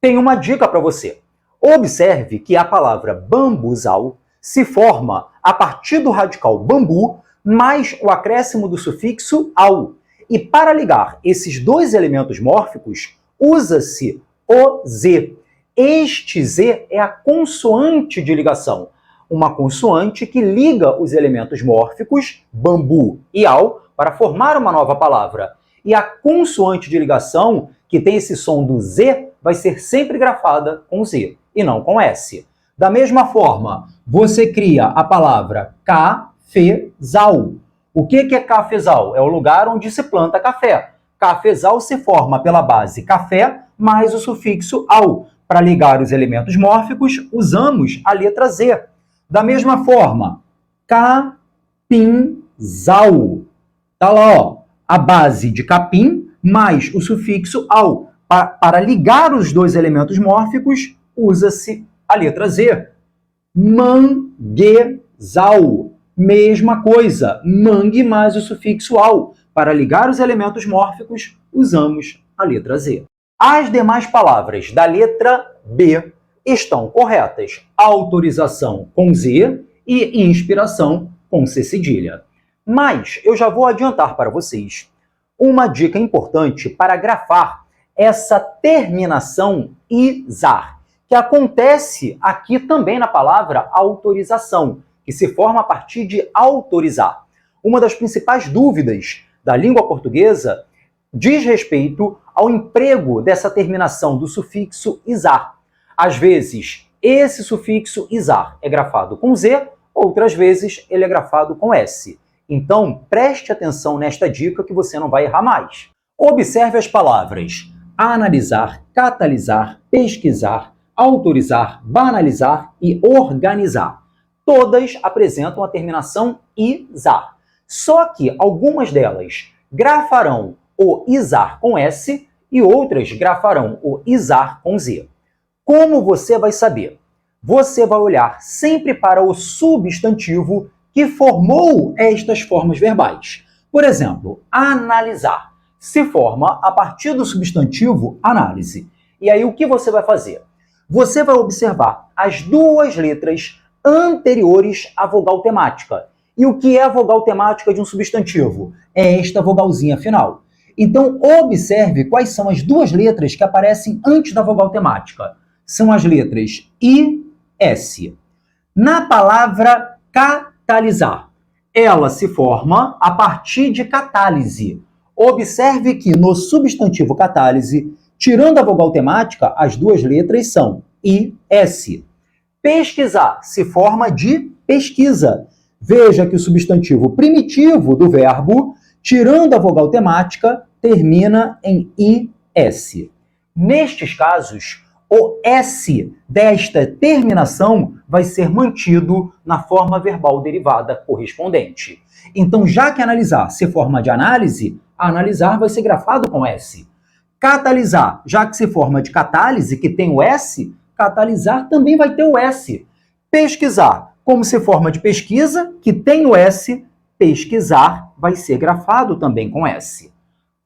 Tem uma dica para você. Observe que a palavra bambuzal se forma a partir do radical bambu mais o acréscimo do sufixo al. E para ligar esses dois elementos mórficos, usa-se o Z. Este Z é a consoante de ligação, uma consoante que liga os elementos mórficos, bambu e al, para formar uma nova palavra. E a consoante de ligação, que tem esse som do Z, vai ser sempre grafada com Z e não com S. Da mesma forma, você cria a palavra cafezal. O que é cafezal? É o lugar onde se planta café. Cafezal se forma pela base café mais o sufixo al. Para ligar os elementos mórficos, usamos a letra Z. Da mesma forma, capinzal. Está lá, ó, a base de capim mais o sufixo al. Para ligar os dois elementos mórficos, usa-se a letra Z. Manguezal. Mesma coisa, mangue mais o sufixo al. Para ligar os elementos mórficos, usamos a letra Z. As demais palavras da letra B estão corretas. Autorização com Z e inspiração com C cedilha. Mas eu já vou adiantar para vocês uma dica importante para grafar essa terminação izar, que acontece aqui também na palavra autorização, que se forma a partir de autorizar. Uma das principais dúvidas da língua portuguesa diz respeito ao emprego dessa terminação do sufixo izar. Às vezes, esse sufixo izar é grafado com Z, outras vezes ele é grafado com S. Então, preste atenção nesta dica que você não vai errar mais. Observe as palavras analisar, catalisar, pesquisar, autorizar, banalizar e organizar. Todas apresentam a terminação izar. Só que algumas delas grafarão o izar com S e outras grafarão o izar com Z. Como você vai saber? Você vai olhar sempre para o substantivo que formou estas formas verbais. Por exemplo, analisar se forma a partir do substantivo análise. E aí o que você vai fazer? Você vai observar as duas letras anteriores à vogal temática. E o que é a vogal temática de um substantivo? É esta vogalzinha final. Então, observe quais são as duas letras que aparecem antes da vogal temática. São as letras I, S. Na palavra catalisar, ela se forma a partir de catálise. Observe que no substantivo catálise, tirando a vogal temática, as duas letras são I, S. Pesquisar se forma de pesquisa. Veja que o substantivo primitivo do verbo, tirando a vogal temática, termina em IS. Nestes casos, o S desta terminação vai ser mantido na forma verbal derivada correspondente. Então, já que analisar se forma de análise, analisar vai ser grafado com S. Catalisar, já que se forma de catálise, que tem o S, catalisar também vai ter o S. Pesquisar, como se forma de pesquisa, que tem o S, pesquisar vai ser grafado também com S.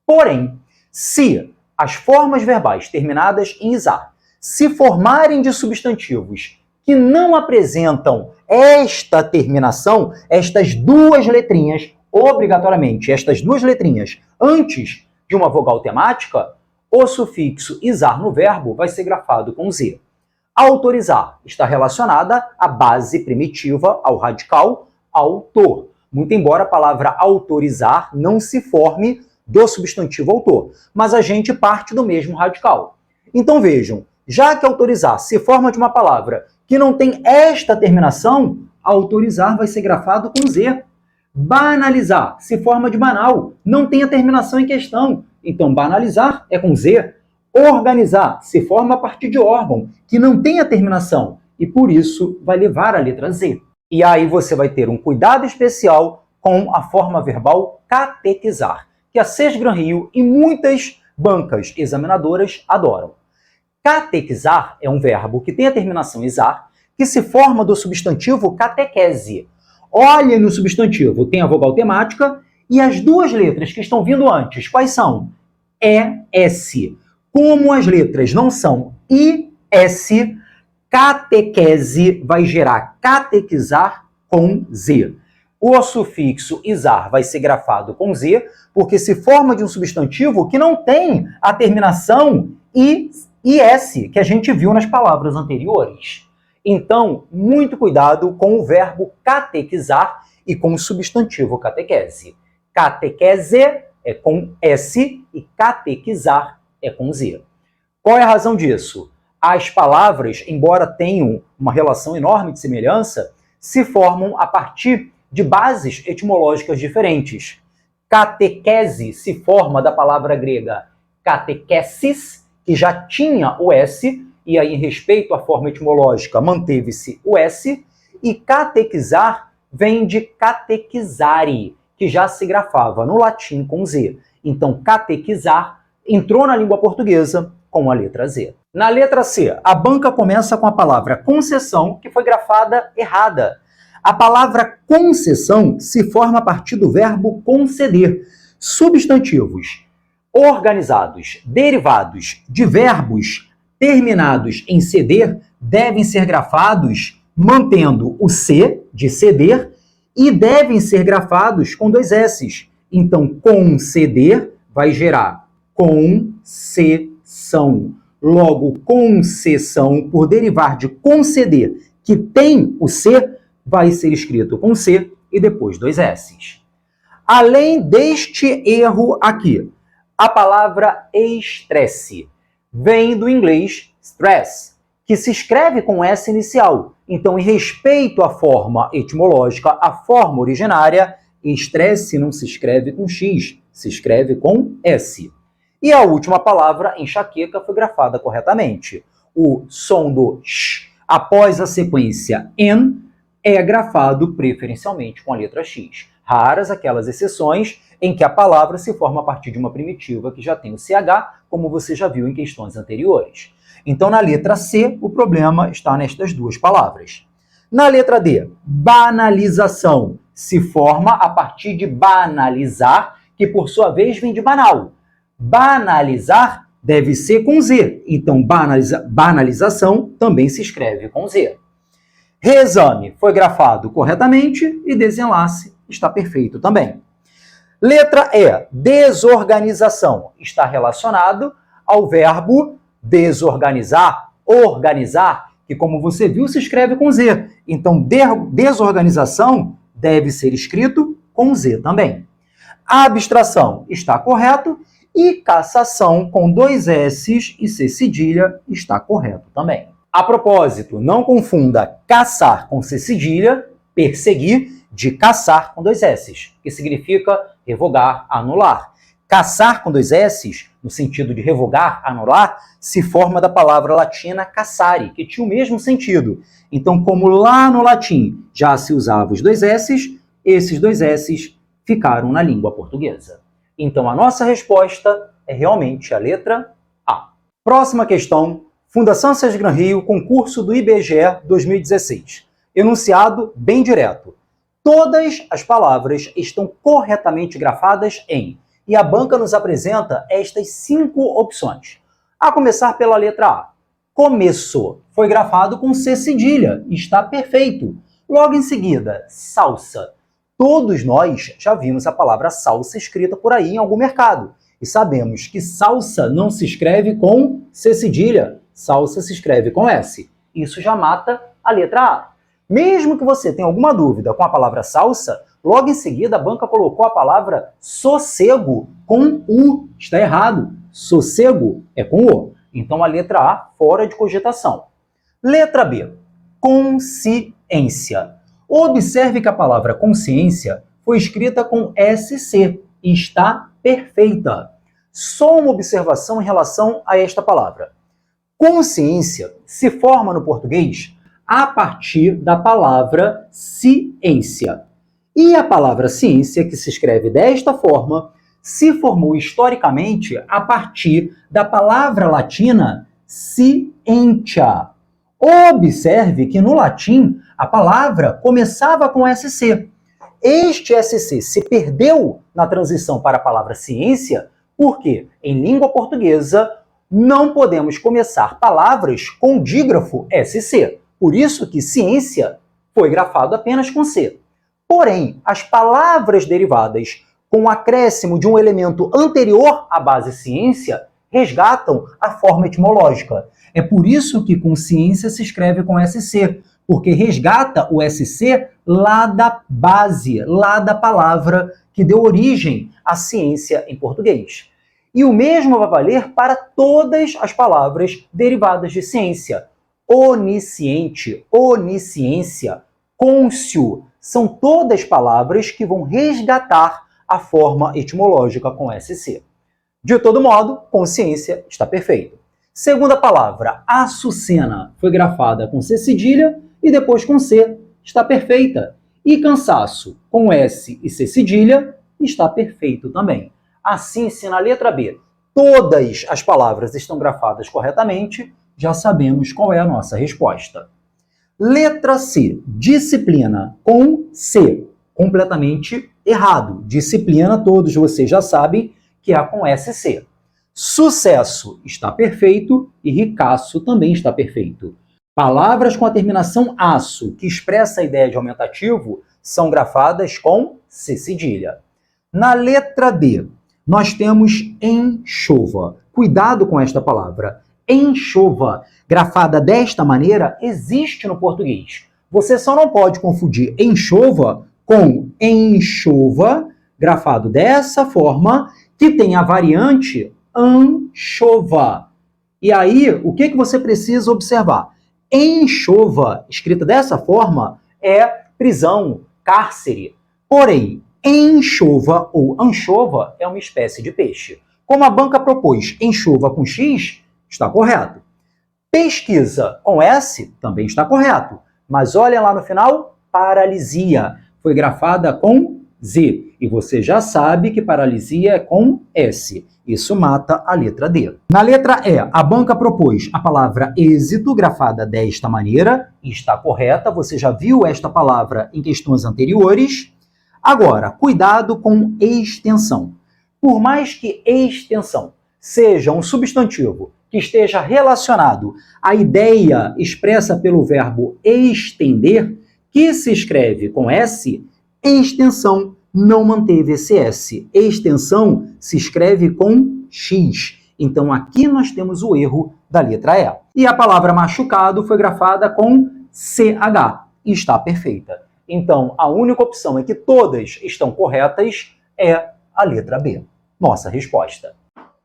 Porém, se as formas verbais terminadas em isar se formarem de substantivos que não apresentam esta terminação, estas duas letrinhas, obrigatoriamente, estas duas letrinhas antes de uma vogal temática, o sufixo isar no verbo vai ser grafado com Z. Autorizar está relacionada à base primitiva, ao radical, autor. Muito embora a palavra autorizar não se forme do substantivo autor, mas a gente parte do mesmo radical. Então vejam, já que autorizar se forma de uma palavra que não tem esta terminação, autorizar vai ser grafado com Z. Banalizar se forma de banal, não tem a terminação em questão, então banalizar é com Z. Organizar se forma a partir de órgão, que não tem a terminação, e por isso vai levar a letra Z. E aí você vai ter um cuidado especial com a forma verbal catequizar, que a SESGran Rio e muitas bancas examinadoras adoram. Catequizar é um verbo que tem a terminação isar, que se forma do substantivo catequese. Olhem no substantivo, tem a vogal temática e as duas letras que estão vindo antes, quais são? E, S. Como as letras não são I, S, catequese vai gerar catequizar com Z. O sufixo isar vai ser grafado com Z, porque se forma de um substantivo que não tem a terminação I e S, que a gente viu nas palavras anteriores. Então, muito cuidado com o verbo catequizar e com o substantivo catequese. Catequese é com S e catequizar é com Z. Qual é a razão disso? As palavras, embora tenham uma relação enorme de semelhança, se formam a partir de bases etimológicas diferentes. Catequese se forma da palavra grega catequesis, que já tinha o S, e aí, em respeito à forma etimológica, manteve-se o S, e catequizar vem de catequizare, que já se grafava no latim com Z. Então, catequizar entrou na língua portuguesa com a letra Z. Na letra C, a banca começa com a palavra concessão, que foi grafada errada. A palavra concessão se forma a partir do verbo conceder. Substantivos organizados, derivados de verbos terminados em ceder devem ser grafados mantendo o C de ceder e devem ser grafados com dois S's. Então, conceder vai gerar concessão. Logo, concessão, por derivar de conceder, que tem o C, vai ser escrito com C e depois dois S's. Além deste erro aqui, a palavra estresse vem do inglês stress, que se escreve com S inicial. Então, em respeito à forma etimológica, à forma originária, estresse não se escreve com X, se escreve com S. E a última palavra, enxaqueca, foi grafada corretamente. O som do X após a sequência N é grafado preferencialmente com a letra X. Raras aquelas exceções em que a palavra se forma a partir de uma primitiva que já tem o CH, como você já viu em questões anteriores. Então, na letra C, o problema está nestas duas palavras. Na letra D, banalização se forma a partir de banalizar, que por sua vez vem de banal. Banalizar deve ser com Z, então banalização também se escreve com Z. Reexame foi grafado corretamente e desenlace está perfeito também. Letra E, desorganização, está relacionado ao verbo desorganizar, organizar, que como você viu se escreve com Z. Então, desorganização deve ser escrito com Z também. Abstração está correto e cassação com dois S's e C cedilha está correto também. A propósito, não confunda caçar com C cedilha, perseguir, de caçar com dois S's, que significa revogar, anular. Caçar com dois S's no sentido de revogar, anular, se forma da palavra latina cassare, que tinha o mesmo sentido. Então, como lá no latim já se usava os dois S's, esses dois S's ficaram na língua portuguesa. Então, a nossa resposta é realmente a letra A. Próxima questão, Fundação Sesc Gran Rio, concurso do IBGE 2016. Enunciado bem direto. Todas as palavras estão corretamente grafadas em, e a banca nos apresenta estas 5 opções. A começar pela letra A. Começo foi grafado com C cedilha, está perfeito. Logo em seguida, salsa. Todos nós já vimos a palavra salsa escrita por aí em algum mercado. E sabemos que salsa não se escreve com C cedilha, salsa se escreve com S. Isso já mata a letra A. Mesmo que você tenha alguma dúvida com a palavra salsa, logo em seguida a banca colocou a palavra sossego com U. Está errado. Sossego é com O. Então a letra A fora de cogitação. Letra B. Consciência. Observe que a palavra consciência foi escrita com SC e está perfeita. Só uma observação em relação a esta palavra. Consciência se forma no português a partir da palavra ciência. E a palavra ciência, que se escreve desta forma, se formou historicamente a partir da palavra latina scientia. Observe que no latim a palavra começava com SC. Este SC se perdeu na transição para a palavra ciência porque, em língua portuguesa, não podemos começar palavras com dígrafo SC. Por isso que ciência foi grafado apenas com C. Porém, as palavras derivadas com o acréscimo de um elemento anterior à base ciência resgatam a forma etimológica. É por isso que consciência se escreve com SC, porque resgata o SC lá da base, lá da palavra que deu origem à ciência em português. E o mesmo vai valer para todas as palavras derivadas de ciência. Onisciente, onisciência, cônscio, são todas palavras que vão resgatar a forma etimológica com SC. De todo modo, consciência está perfeito. Segunda palavra, açucena, foi grafada com C cedilha e depois com C, está perfeita. E cansaço, com S e C cedilha, está perfeito também. Assim, se na letra B todas as palavras estão grafadas corretamente, já sabemos qual é a nossa resposta. Letra C, disciplina, com C, completamente errado. Disciplina, todos vocês já sabem que é com SC. Sucesso está perfeito e ricaço também está perfeito. Palavras com a terminação aço, que expressa a ideia de aumentativo, são grafadas com C cedilha. Na letra D, nós temos enxova. Cuidado com esta palavra. Enxova, grafada desta maneira, existe no português. Você só não pode confundir enxova com enxova, grafado dessa forma, que tem a variante anchova. E aí, o que você precisa observar? Enxova, escrita dessa forma, é prisão, cárcere. Porém, enxova ou anchova é uma espécie de peixe. Como a banca propôs enxova com X, está correto. Pesquisa com S também está correto. Mas olha lá no final, paralisia. Foi grafada com Z. E você já sabe que paralisia é com S. Isso mata a letra D. Na letra E, a banca propôs a palavra êxito, grafada desta maneira, e está correta. Você já viu esta palavra em questões anteriores. Agora, cuidado com extensão. Por mais que extensão seja um substantivo que esteja relacionado à ideia expressa pelo verbo estender, que se escreve com S, extensão não manteve esse S. Extensão se escreve com X. Então, aqui nós temos o erro da letra E. E a palavra machucado foi grafada com CH. E está perfeita. Então, a única opção em que todas estão corretas é a letra B. Nossa resposta.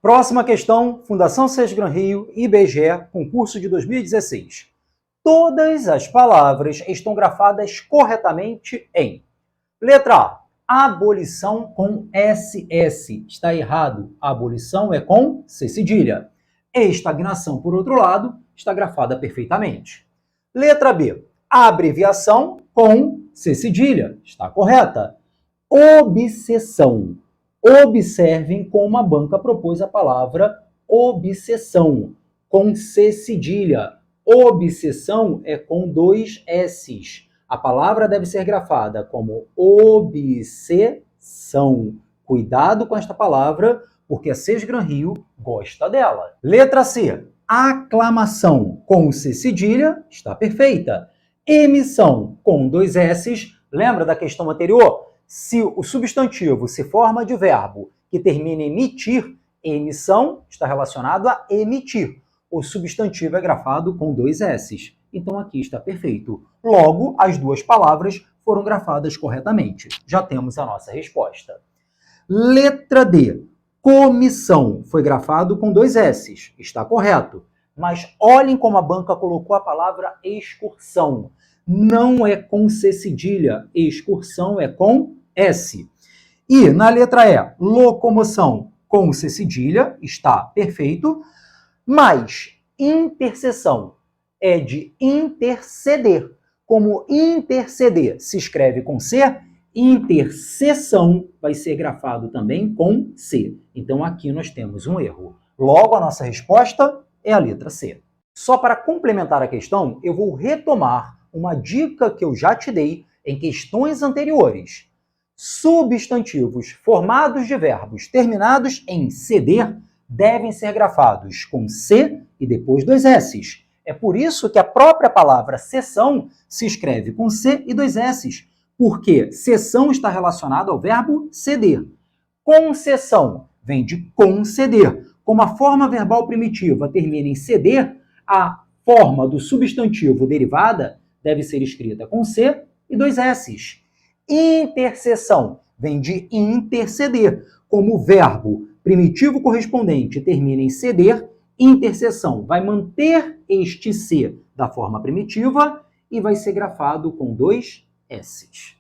Próxima questão, Fundação Sesc Gran Rio, IBGE, concurso de 2016. Todas as palavras estão grafadas corretamente em letra A, abolição com SS. Está errado. Abolição é com C cedilha. Estagnação, por outro lado, está grafada perfeitamente. Letra B. Abreviação com C cedilha. Está correta. Obsessão. Observem como a banca propôs a palavra obsessão, com C cedilha. Obsessão é com 2 S's. A palavra deve ser grafada como obsessão. Cuidado com esta palavra, porque a Sesgran Rio gosta dela. Letra C. Aclamação com C cedilha, está perfeita. Emissão com 2 S's, lembra da questão anterior? Se o substantivo se forma de verbo que termina em emitir, emissão está relacionado a emitir. O substantivo é grafado com 2 S's. Então aqui está perfeito. Logo, as duas palavras foram grafadas corretamente. Já temos a nossa resposta. Letra D. Comissão foi grafado com 2 S's. Está correto. Mas olhem como a banca colocou a palavra excursão. Não é com C cedilha. Excursão é com S. E na letra E, locomoção com C cedilha. Está perfeito. Mas interseção é de interceder. Como interceder se escreve com C, interseção vai ser grafado também com C. Então aqui nós temos um erro. Logo, a nossa resposta é a letra C. Só para complementar a questão, eu vou retomar uma dica que eu já te dei em questões anteriores. Substantivos formados de verbos terminados em ceder devem ser grafados com C e depois 2 S's. É por isso que a própria palavra sessão se escreve com C e 2 S's, porque sessão está relacionada ao verbo ceder. Concessão vem de conceder. Como a forma verbal primitiva termina em ceder, a forma do substantivo derivada deve ser escrita com C e 2 S's. Interseção vem de interceder. Como o verbo primitivo correspondente termina em ceder, interseção vai manter este C da forma primitiva e vai ser grafado com 2 S's.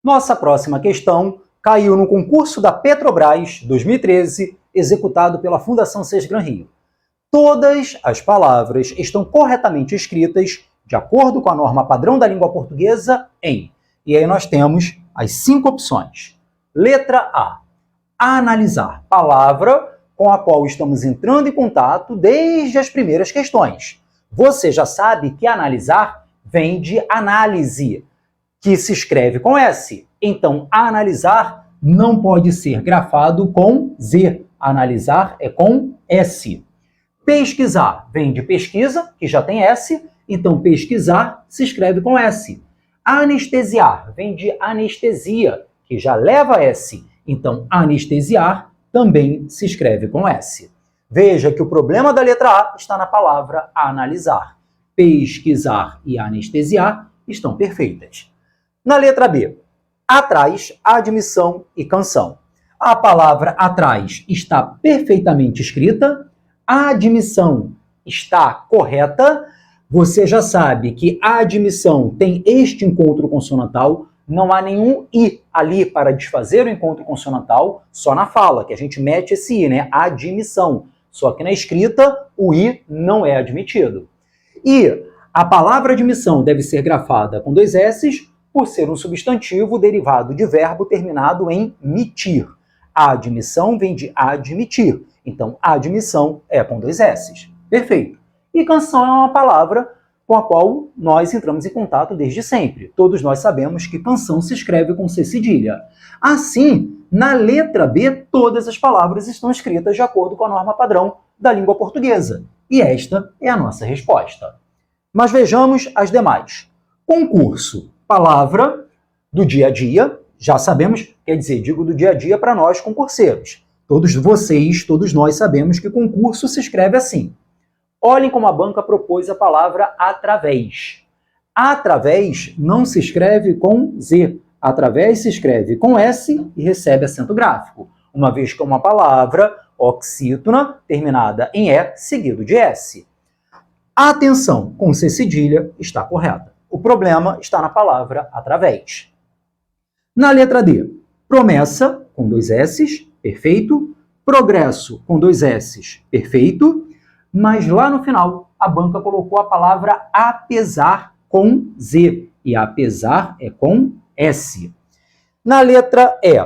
Nossa próxima questão caiu no concurso da Petrobras 2013, executado pela Fundação Sesgran Rio. Todas as palavras estão corretamente escritas de acordo com a norma padrão da língua portuguesa em. E aí nós temos as 5 opções. Letra A. Analisar. Palavra com a qual estamos entrando em contato desde as primeiras questões. Você já sabe que analisar vem de análise, que se escreve com S. Então, analisar não pode ser grafado com Z. Analisar é com S. Pesquisar vem de pesquisa, que já tem S. Então, pesquisar se escreve com S. Anestesiar vem de anestesia, que já leva S. Então, anestesiar também se escreve com S. Veja que o problema da letra A está na palavra analisar. Pesquisar e anestesiar estão perfeitas. Na letra B, atrás, admissão e canção. A palavra atrás está perfeitamente escrita, a admissão está correta. Você já sabe que a admissão tem este encontro consonantal, não há nenhum I ali para desfazer o encontro consonantal, só na fala, que a gente mete esse I, né? Admissão. Só que na escrita, o I não é admitido. E a palavra admissão deve ser grafada com 2 S's, por ser um substantivo derivado de verbo terminado em mitir. A admissão vem de admitir. Então, a admissão é com 2 S's. Perfeito. E canção é uma palavra com a qual nós entramos em contato desde sempre. Todos nós sabemos que canção se escreve com C cedilha. Assim, na letra B, todas as palavras estão escritas de acordo com a norma padrão da língua portuguesa. E esta é a nossa resposta. Mas vejamos as demais. Concurso, palavra do dia a dia, já sabemos, quer dizer, digo do dia a dia para nós concurseiros. Todos vocês, todos nós sabemos que concurso se escreve assim. Olhem como a banca propôs a palavra através. Através não se escreve com Z. Através se escreve com S e recebe acento gráfico, uma vez que é uma palavra oxítona terminada em E seguido de S. Atenção, com C cedilha está correta. O problema está na palavra através. Na letra D, Promessa, com 2 S's, perfeito. Progresso, com 2 S's, perfeito. Mas lá no final, a banca colocou a palavra apesar com Z. E apesar é com S. Na letra E,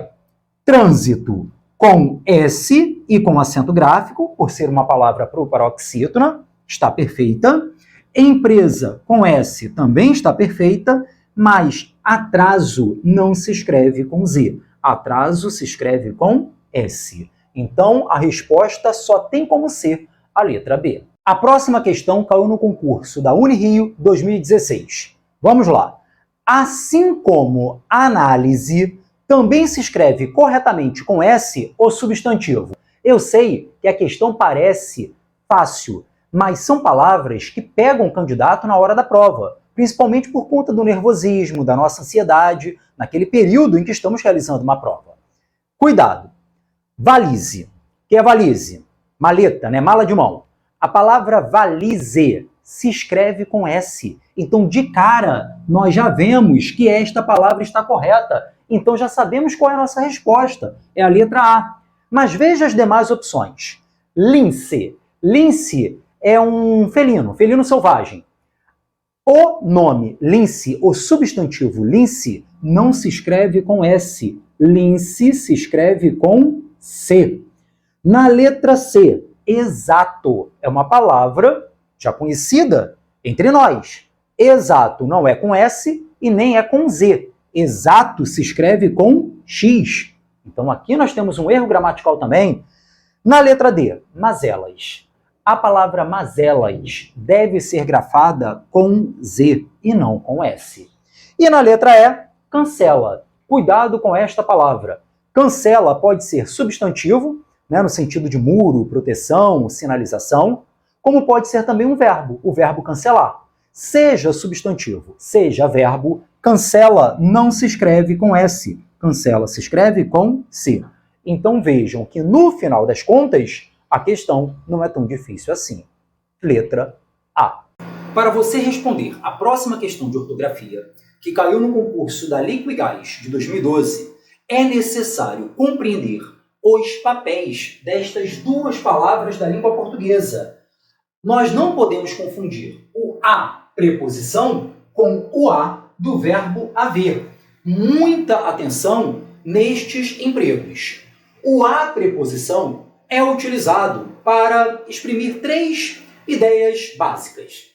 trânsito com S e com acento gráfico, por ser uma palavra paroxítona, está perfeita. Empresa com S também está perfeita, mas atraso não se escreve com Z. Atraso se escreve com S. Então, a resposta só tem como ser a letra B. A próxima questão caiu no concurso da Unirio 2016. Vamos lá. Assim como análise também se escreve corretamente com S o substantivo. Eu sei que a questão parece fácil, mas são palavras que pegam o candidato na hora da prova, principalmente por conta do nervosismo, da nossa ansiedade, naquele período em que estamos realizando uma prova. Cuidado! Valise. O que é valise? Maleta, né? Mala de mão. A palavra valise se escreve com S. Então, de cara, nós já vemos que esta palavra está correta. Então, já sabemos qual é a nossa resposta. É a letra A. Mas veja as demais opções. Lince. Lince é um felino, felino selvagem. O nome lince, o substantivo lince, não se escreve com S. Lince se escreve com C. Na letra C, exato. É uma palavra já conhecida entre nós. Exato não é com S e nem é com Z. Exato se escreve com X. Então aqui nós temos um erro gramatical também. Na letra D, mazelas. A palavra mazelas deve ser grafada com Z e não com S. E na letra E, cancela. Cuidado com esta palavra. Cancela pode ser substantivo, né, no sentido de muro, proteção, sinalização, como pode ser também um verbo, o verbo cancelar. Seja substantivo, seja verbo, cancela não se escreve com S. Cancela se escreve com C. Então vejam que no final das contas, a questão não é tão difícil assim. Letra A. Para você responder a próxima questão de ortografia, que caiu no concurso da Liquigás de 2012, é necessário compreender os papéis destas duas palavras da língua portuguesa. Nós não podemos confundir o a preposição com o a do verbo haver. Muita atenção nestes empregos. O a preposição é utilizado para exprimir 3 ideias básicas.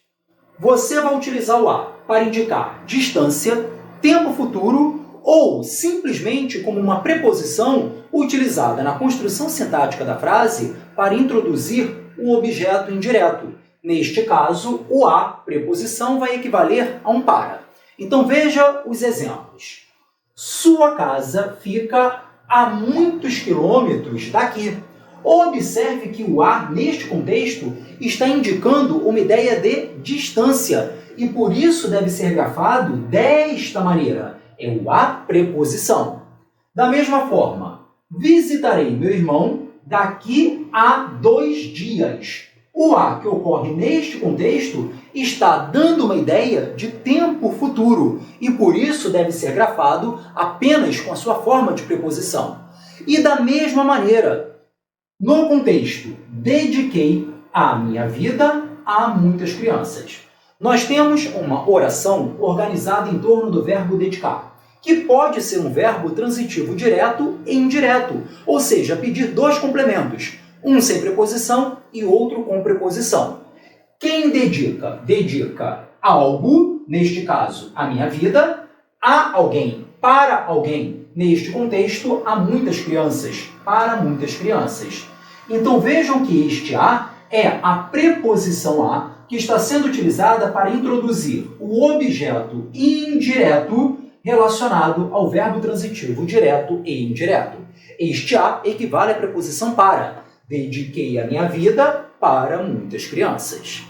Você vai utilizar o a para indicar distância, tempo futuro ou simplesmente como uma preposição utilizada na construção sintática da frase para introduzir o objeto indireto. Neste caso, o a preposição vai equivaler a um para. Então veja os exemplos. Sua casa fica a muitos quilômetros daqui. Observe que o a, neste contexto, está indicando uma ideia de distância e por isso deve ser grafado desta maneira. É o a preposição. Da mesma forma, visitarei meu irmão daqui a 2 dias. O a que ocorre neste contexto está dando uma ideia de tempo futuro e por isso deve ser grafado apenas com a sua forma de preposição. E da mesma maneira, no contexto, dediquei a minha vida a muitas crianças. Nós temos uma oração organizada em torno do verbo dedicar, que pode ser um verbo transitivo direto e indireto, ou seja, pedir 2 complementos, um sem preposição e outro com preposição. Quem dedica? Dedica algo, neste caso, a minha vida, a alguém, para alguém, neste contexto, a muitas crianças, para muitas crianças. Então vejam que este a é a preposição a que está sendo utilizada para introduzir o objeto indireto relacionado ao verbo transitivo direto e indireto. Este a equivale à preposição para. Dediquei a minha vida para muitas crianças.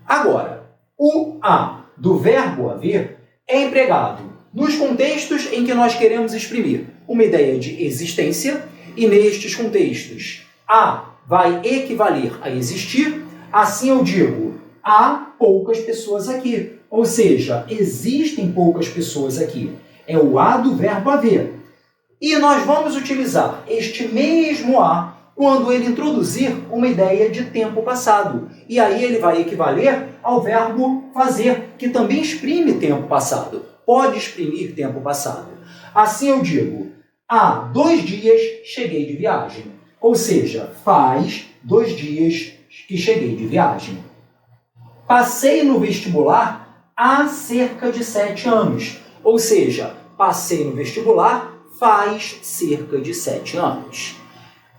Agora, o a do verbo haver é empregado nos contextos em que nós queremos exprimir uma ideia de existência e nestes contextos a vai equivaler a existir, assim eu digo, há poucas pessoas aqui. Ou seja, existem poucas pessoas aqui. É o a do verbo haver. E nós vamos utilizar este mesmo A quando ele introduzir uma ideia de tempo passado. E aí ele vai equivaler ao verbo fazer, que também exprime tempo passado. Pode exprimir tempo passado. Assim eu digo, há 2 dias cheguei de viagem. Ou seja, faz 2 dias que cheguei de viagem. Passei no vestibular há cerca de 7 anos. Ou seja, passei no vestibular faz cerca de 7 anos.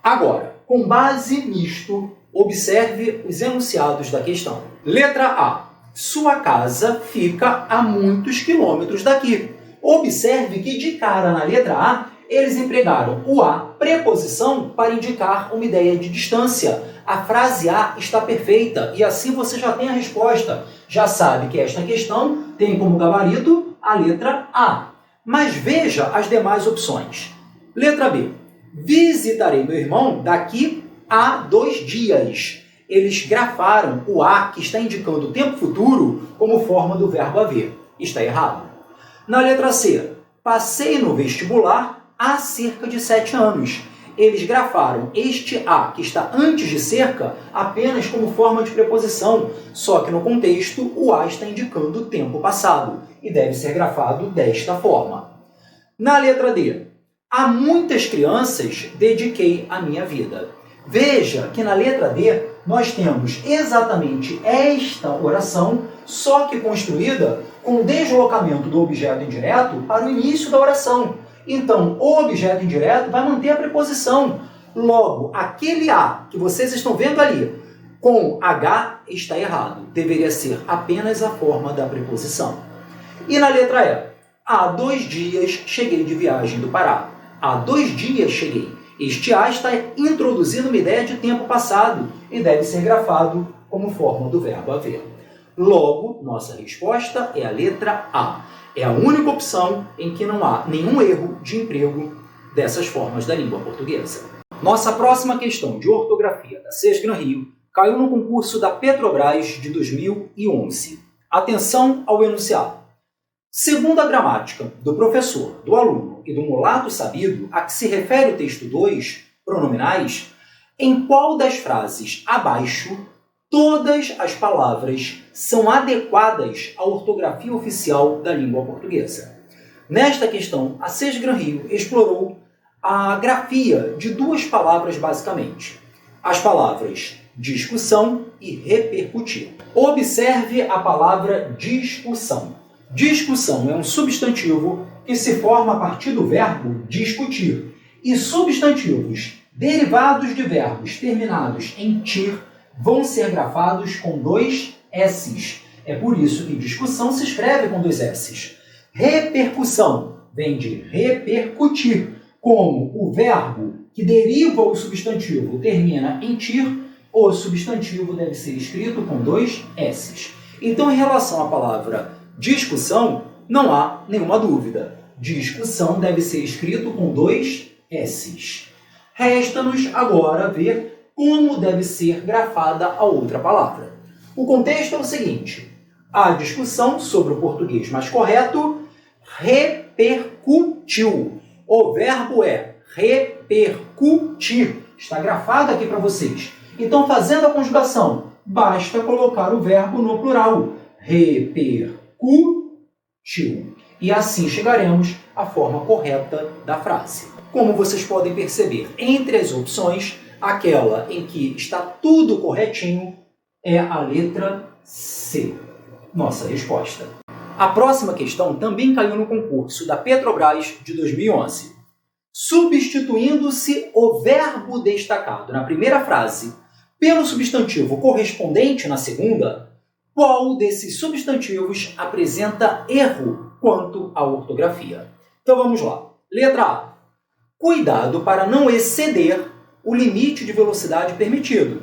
Agora, com base nisto, observe os enunciados da questão. Letra A. Sua casa fica a muitos quilômetros daqui. Observe que de cara na letra A, eles empregaram o A, preposição, para indicar uma ideia de distância. A frase A está perfeita e assim você já tem a resposta. Já sabe que esta questão tem como gabarito a letra A. Mas veja as demais opções. Letra B. Visitarei meu irmão daqui a 2 dias. Eles grafaram o A, que está indicando o tempo futuro, como forma do verbo haver. Está errado. Na letra C. Passei no vestibular há cerca de 7 anos. Eles grafaram este A, que está antes de cerca, apenas como forma de preposição, só que no contexto o A está indicando o tempo passado e deve ser grafado desta forma. Na letra D, a muitas crianças dediquei a minha vida. Veja que na letra D nós temos exatamente esta oração, só que construída com o deslocamento do objeto indireto para o início da oração. Então, o objeto indireto vai manter a preposição. Logo, aquele A que vocês estão vendo ali, com H, está errado. Deveria ser apenas a forma da preposição. E na letra E, há 2 dias cheguei de viagem do Pará. Há 2 dias cheguei. Este A está introduzindo uma ideia de tempo passado e deve ser grafado como forma do verbo haver. Logo, nossa resposta é a letra A. É a única opção em que não há nenhum erro de emprego dessas formas da língua portuguesa. Nossa próxima questão de ortografia da SESGRAN Rio caiu no concurso da Petrobras de 2011. Atenção ao enunciado. Segundo a gramática do professor, do aluno e do mulato sabido a que se refere o texto 2, pronominais, em qual das frases abaixo todas as palavras são adequadas à ortografia oficial da língua portuguesa? Nesta questão, a SESGRAN Rio explorou a grafia de 2 palavras basicamente. As palavras discussão e repercutir. Observe a palavra discussão. Discussão é um substantivo que se forma a partir do verbo discutir. E substantivos derivados de verbos terminados em tir vão ser grafados com 2 S's. É por isso que discussão se escreve com 2 S's. Repercussão vem de repercutir. Como o verbo que deriva o substantivo termina em tir, o substantivo deve ser escrito com 2 S's. Então, em relação à palavra discussão, não há nenhuma dúvida. Discussão deve ser escrito com 2 S's. Resta-nos agora ver como deve ser grafada a outra palavra. O contexto é o seguinte: a discussão sobre o português mais correto repercutiu. O verbo é repercutir. Está grafado aqui para vocês. Então, fazendo a conjugação, basta colocar o verbo no plural. Repercutiu. E assim chegaremos à forma correta da frase. Como vocês podem perceber, entre as opções, aquela em que está tudo corretinho é a letra C. Nossa resposta. A próxima questão também caiu no concurso da Petrobras de 2011. Substituindo-se o verbo destacado na primeira frase pelo substantivo correspondente na segunda, qual desses substantivos apresenta erro quanto à ortografia? Então vamos lá. Letra A. Cuidado para não exceder o limite de velocidade permitido.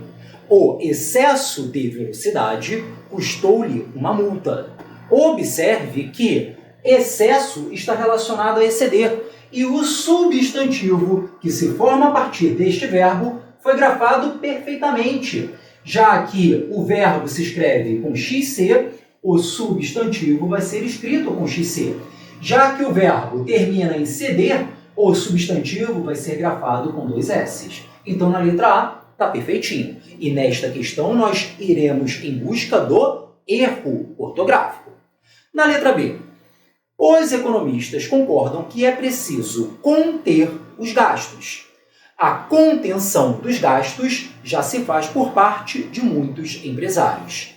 O excesso de velocidade custou-lhe uma multa. Observe que excesso está relacionado a exceder e o substantivo que se forma a partir deste verbo foi grafado perfeitamente. Já que o verbo se escreve com XC, o substantivo vai ser escrito com XC. Já que o verbo termina em ceder, O substantivo vai ser grafado com 2 S's. Então, na letra A, está perfeitinho. E nesta questão, nós iremos em busca do erro ortográfico. Na letra B, os economistas concordam que é preciso conter os gastos. A contenção dos gastos já se faz por parte de muitos empresários.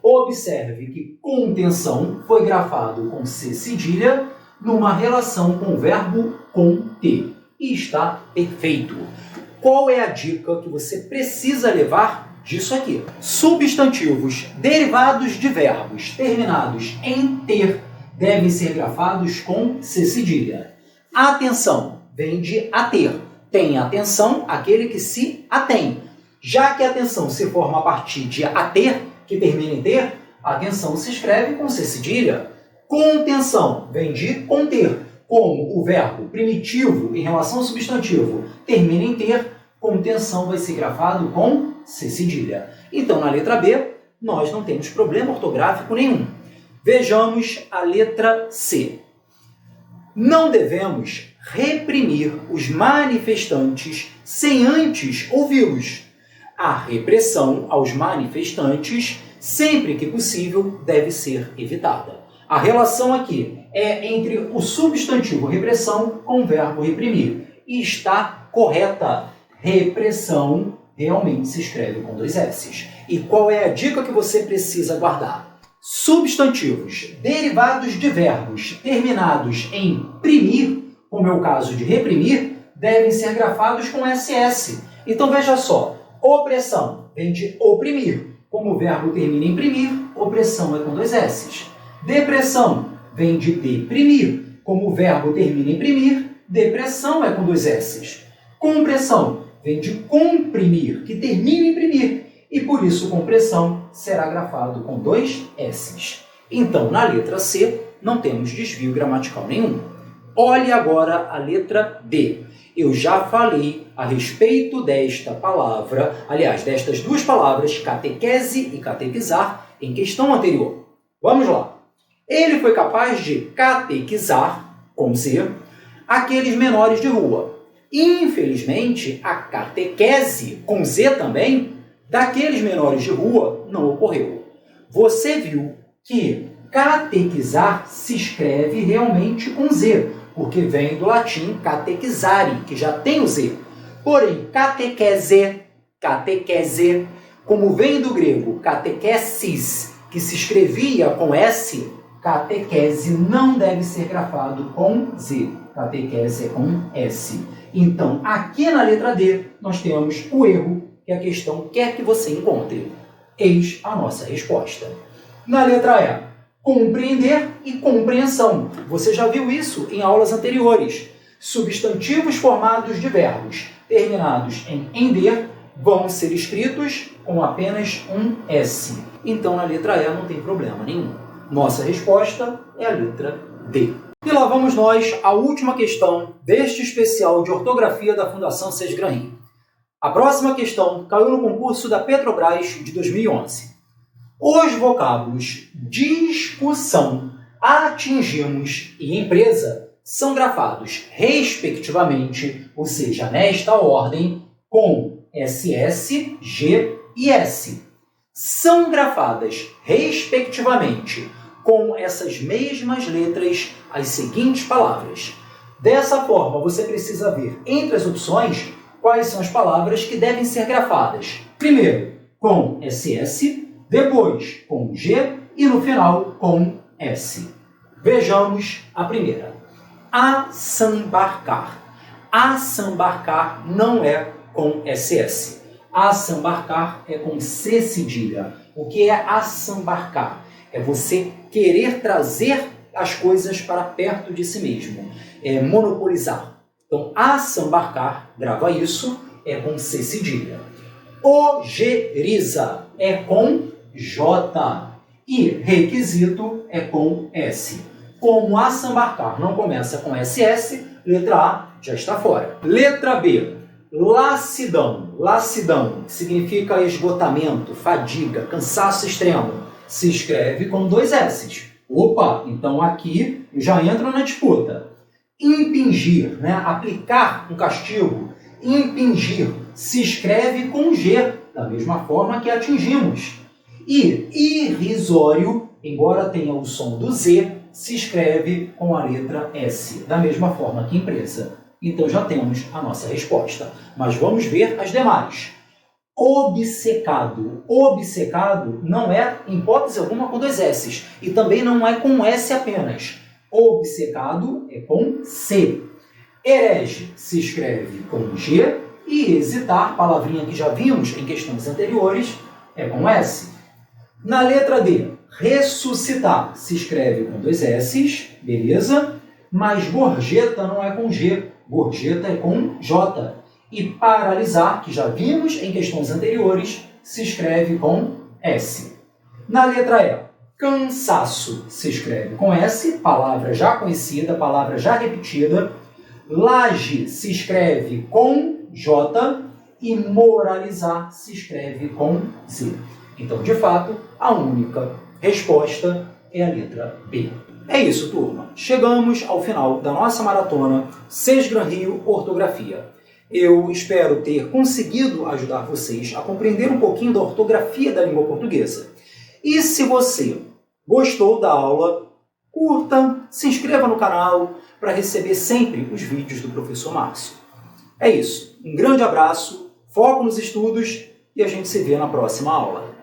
Observe que contenção foi grafado com C cedilha numa relação com o verbo conter. E está perfeito. Qual é a dica que você precisa levar disso aqui? Substantivos derivados de verbos terminados em ter devem ser grafados com C cedilha. Atenção vem de ater. Tem atenção aquele que se atém. Já que a atenção se forma a partir de ater, que termina em ter, a atenção se escreve com C cedilha. Contenção vem de conter. Como o verbo primitivo em relação ao substantivo termina em ter, contenção vai ser grafado com C cedilha. Então, na letra B, nós não temos problema ortográfico nenhum. Vejamos a letra C. Não devemos reprimir os manifestantes sem antes ouvi-los. A repressão aos manifestantes, sempre que possível, deve ser evitada. A relação aqui é entre o substantivo repressão com o verbo reprimir. E está correta. Repressão realmente se escreve com 2 S's. E qual é a dica que você precisa guardar? Substantivos derivados de verbos terminados em primir, como é o caso de reprimir, devem ser grafados com SS. Então veja só, opressão vem de oprimir. Como o verbo termina em primir, opressão é com 2 S's. Depressão vem de deprimir. Como o verbo termina em primir, depressão é com 2 S's. Compressão vem de comprimir, que termina em imprimir, e por isso compressão será grafado com 2 S's. Então, na letra C, não temos desvio gramatical nenhum. Olhe agora a letra D. Eu já falei a respeito desta palavra, aliás, destas duas palavras, catequese e catequizar, em questão anterior. Vamos lá. Ele foi capaz de catequizar, com Z, aqueles menores de rua. Infelizmente, a catequese, com Z também, daqueles menores de rua não ocorreu. Você viu que catequizar se escreve realmente com Z, porque vem do latim catequizare, que já tem o Z. Porém, catequese, como vem do grego catequesis, que se escrevia com S, catequese não deve ser grafado com Z. Catequese é com S. Então, aqui na letra D, nós temos o erro que a questão quer que você encontre. Eis a nossa resposta. Na letra E, compreender e compreensão. Você já viu isso em aulas anteriores. Substantivos formados de verbos terminados em ender vão ser escritos com apenas um S. Então, na letra E não tem problema nenhum. Nossa resposta é a letra D. E lá vamos nós à última questão deste especial de ortografia da Fundação Sesgran Rio. A próxima questão caiu no concurso da Petrobras de 2011. Os vocábulos discussão, atingimos e empresa são grafados respectivamente, ou seja, nesta ordem, com SS, G e S. São grafadas respectivamente com essas mesmas letras as seguintes palavras. Dessa forma, você precisa ver entre as opções quais são as palavras que devem ser grafadas. Primeiro, com SS, depois com G e no final com S. Vejamos a primeira. Assambarcar. Assambarcar não é com SS. Assambarcar é com C cedilha. O que é assambarcar? É você querer trazer as coisas para perto de si mesmo. É monopolizar. Então, assambarcar, grava isso, é com C cedilha. Ojeriza é com J. E requisito é com S. Como assambarcar não começa com SS, letra A já está fora. Letra B. Lassidão. Lassidão significa esgotamento, fadiga, cansaço extremo. Se escreve com 2 S's. Opa, então aqui eu já entro na disputa. Impingir, né? Aplicar um castigo. Impingir se escreve com G, da mesma forma que atingimos. E irrisório, embora tenha o som do Z, se escreve com a letra S, da mesma forma que empresa. Então já temos a nossa resposta. Mas vamos ver as demais. Obcecado. Obcecado não é, em hipótese alguma, com 2 S's. E também não é com S apenas. Obcecado é com C. Herege se escreve com G. E hesitar, palavrinha que já vimos em questões anteriores, é com S. Na letra D, ressuscitar se escreve com 2 S's, beleza? Mas gorjeta não é com G, gorjeta é com J. E paralisar, que já vimos em questões anteriores, se escreve com S. Na letra E, cansaço se escreve com S, palavra já conhecida, palavra já repetida. Laje se escreve com J e moralizar se escreve com Z. Então, de fato, a única resposta é a letra B. É isso, turma. Chegamos ao final da nossa maratona SESGRAN Rio Ortografia. Eu espero ter conseguido ajudar vocês a compreender um pouquinho da ortografia da língua portuguesa. E se você gostou da aula, curta, se inscreva no canal para receber sempre os vídeos do professor Márcio. É isso. Um grande abraço, foco nos estudos e a gente se vê na próxima aula.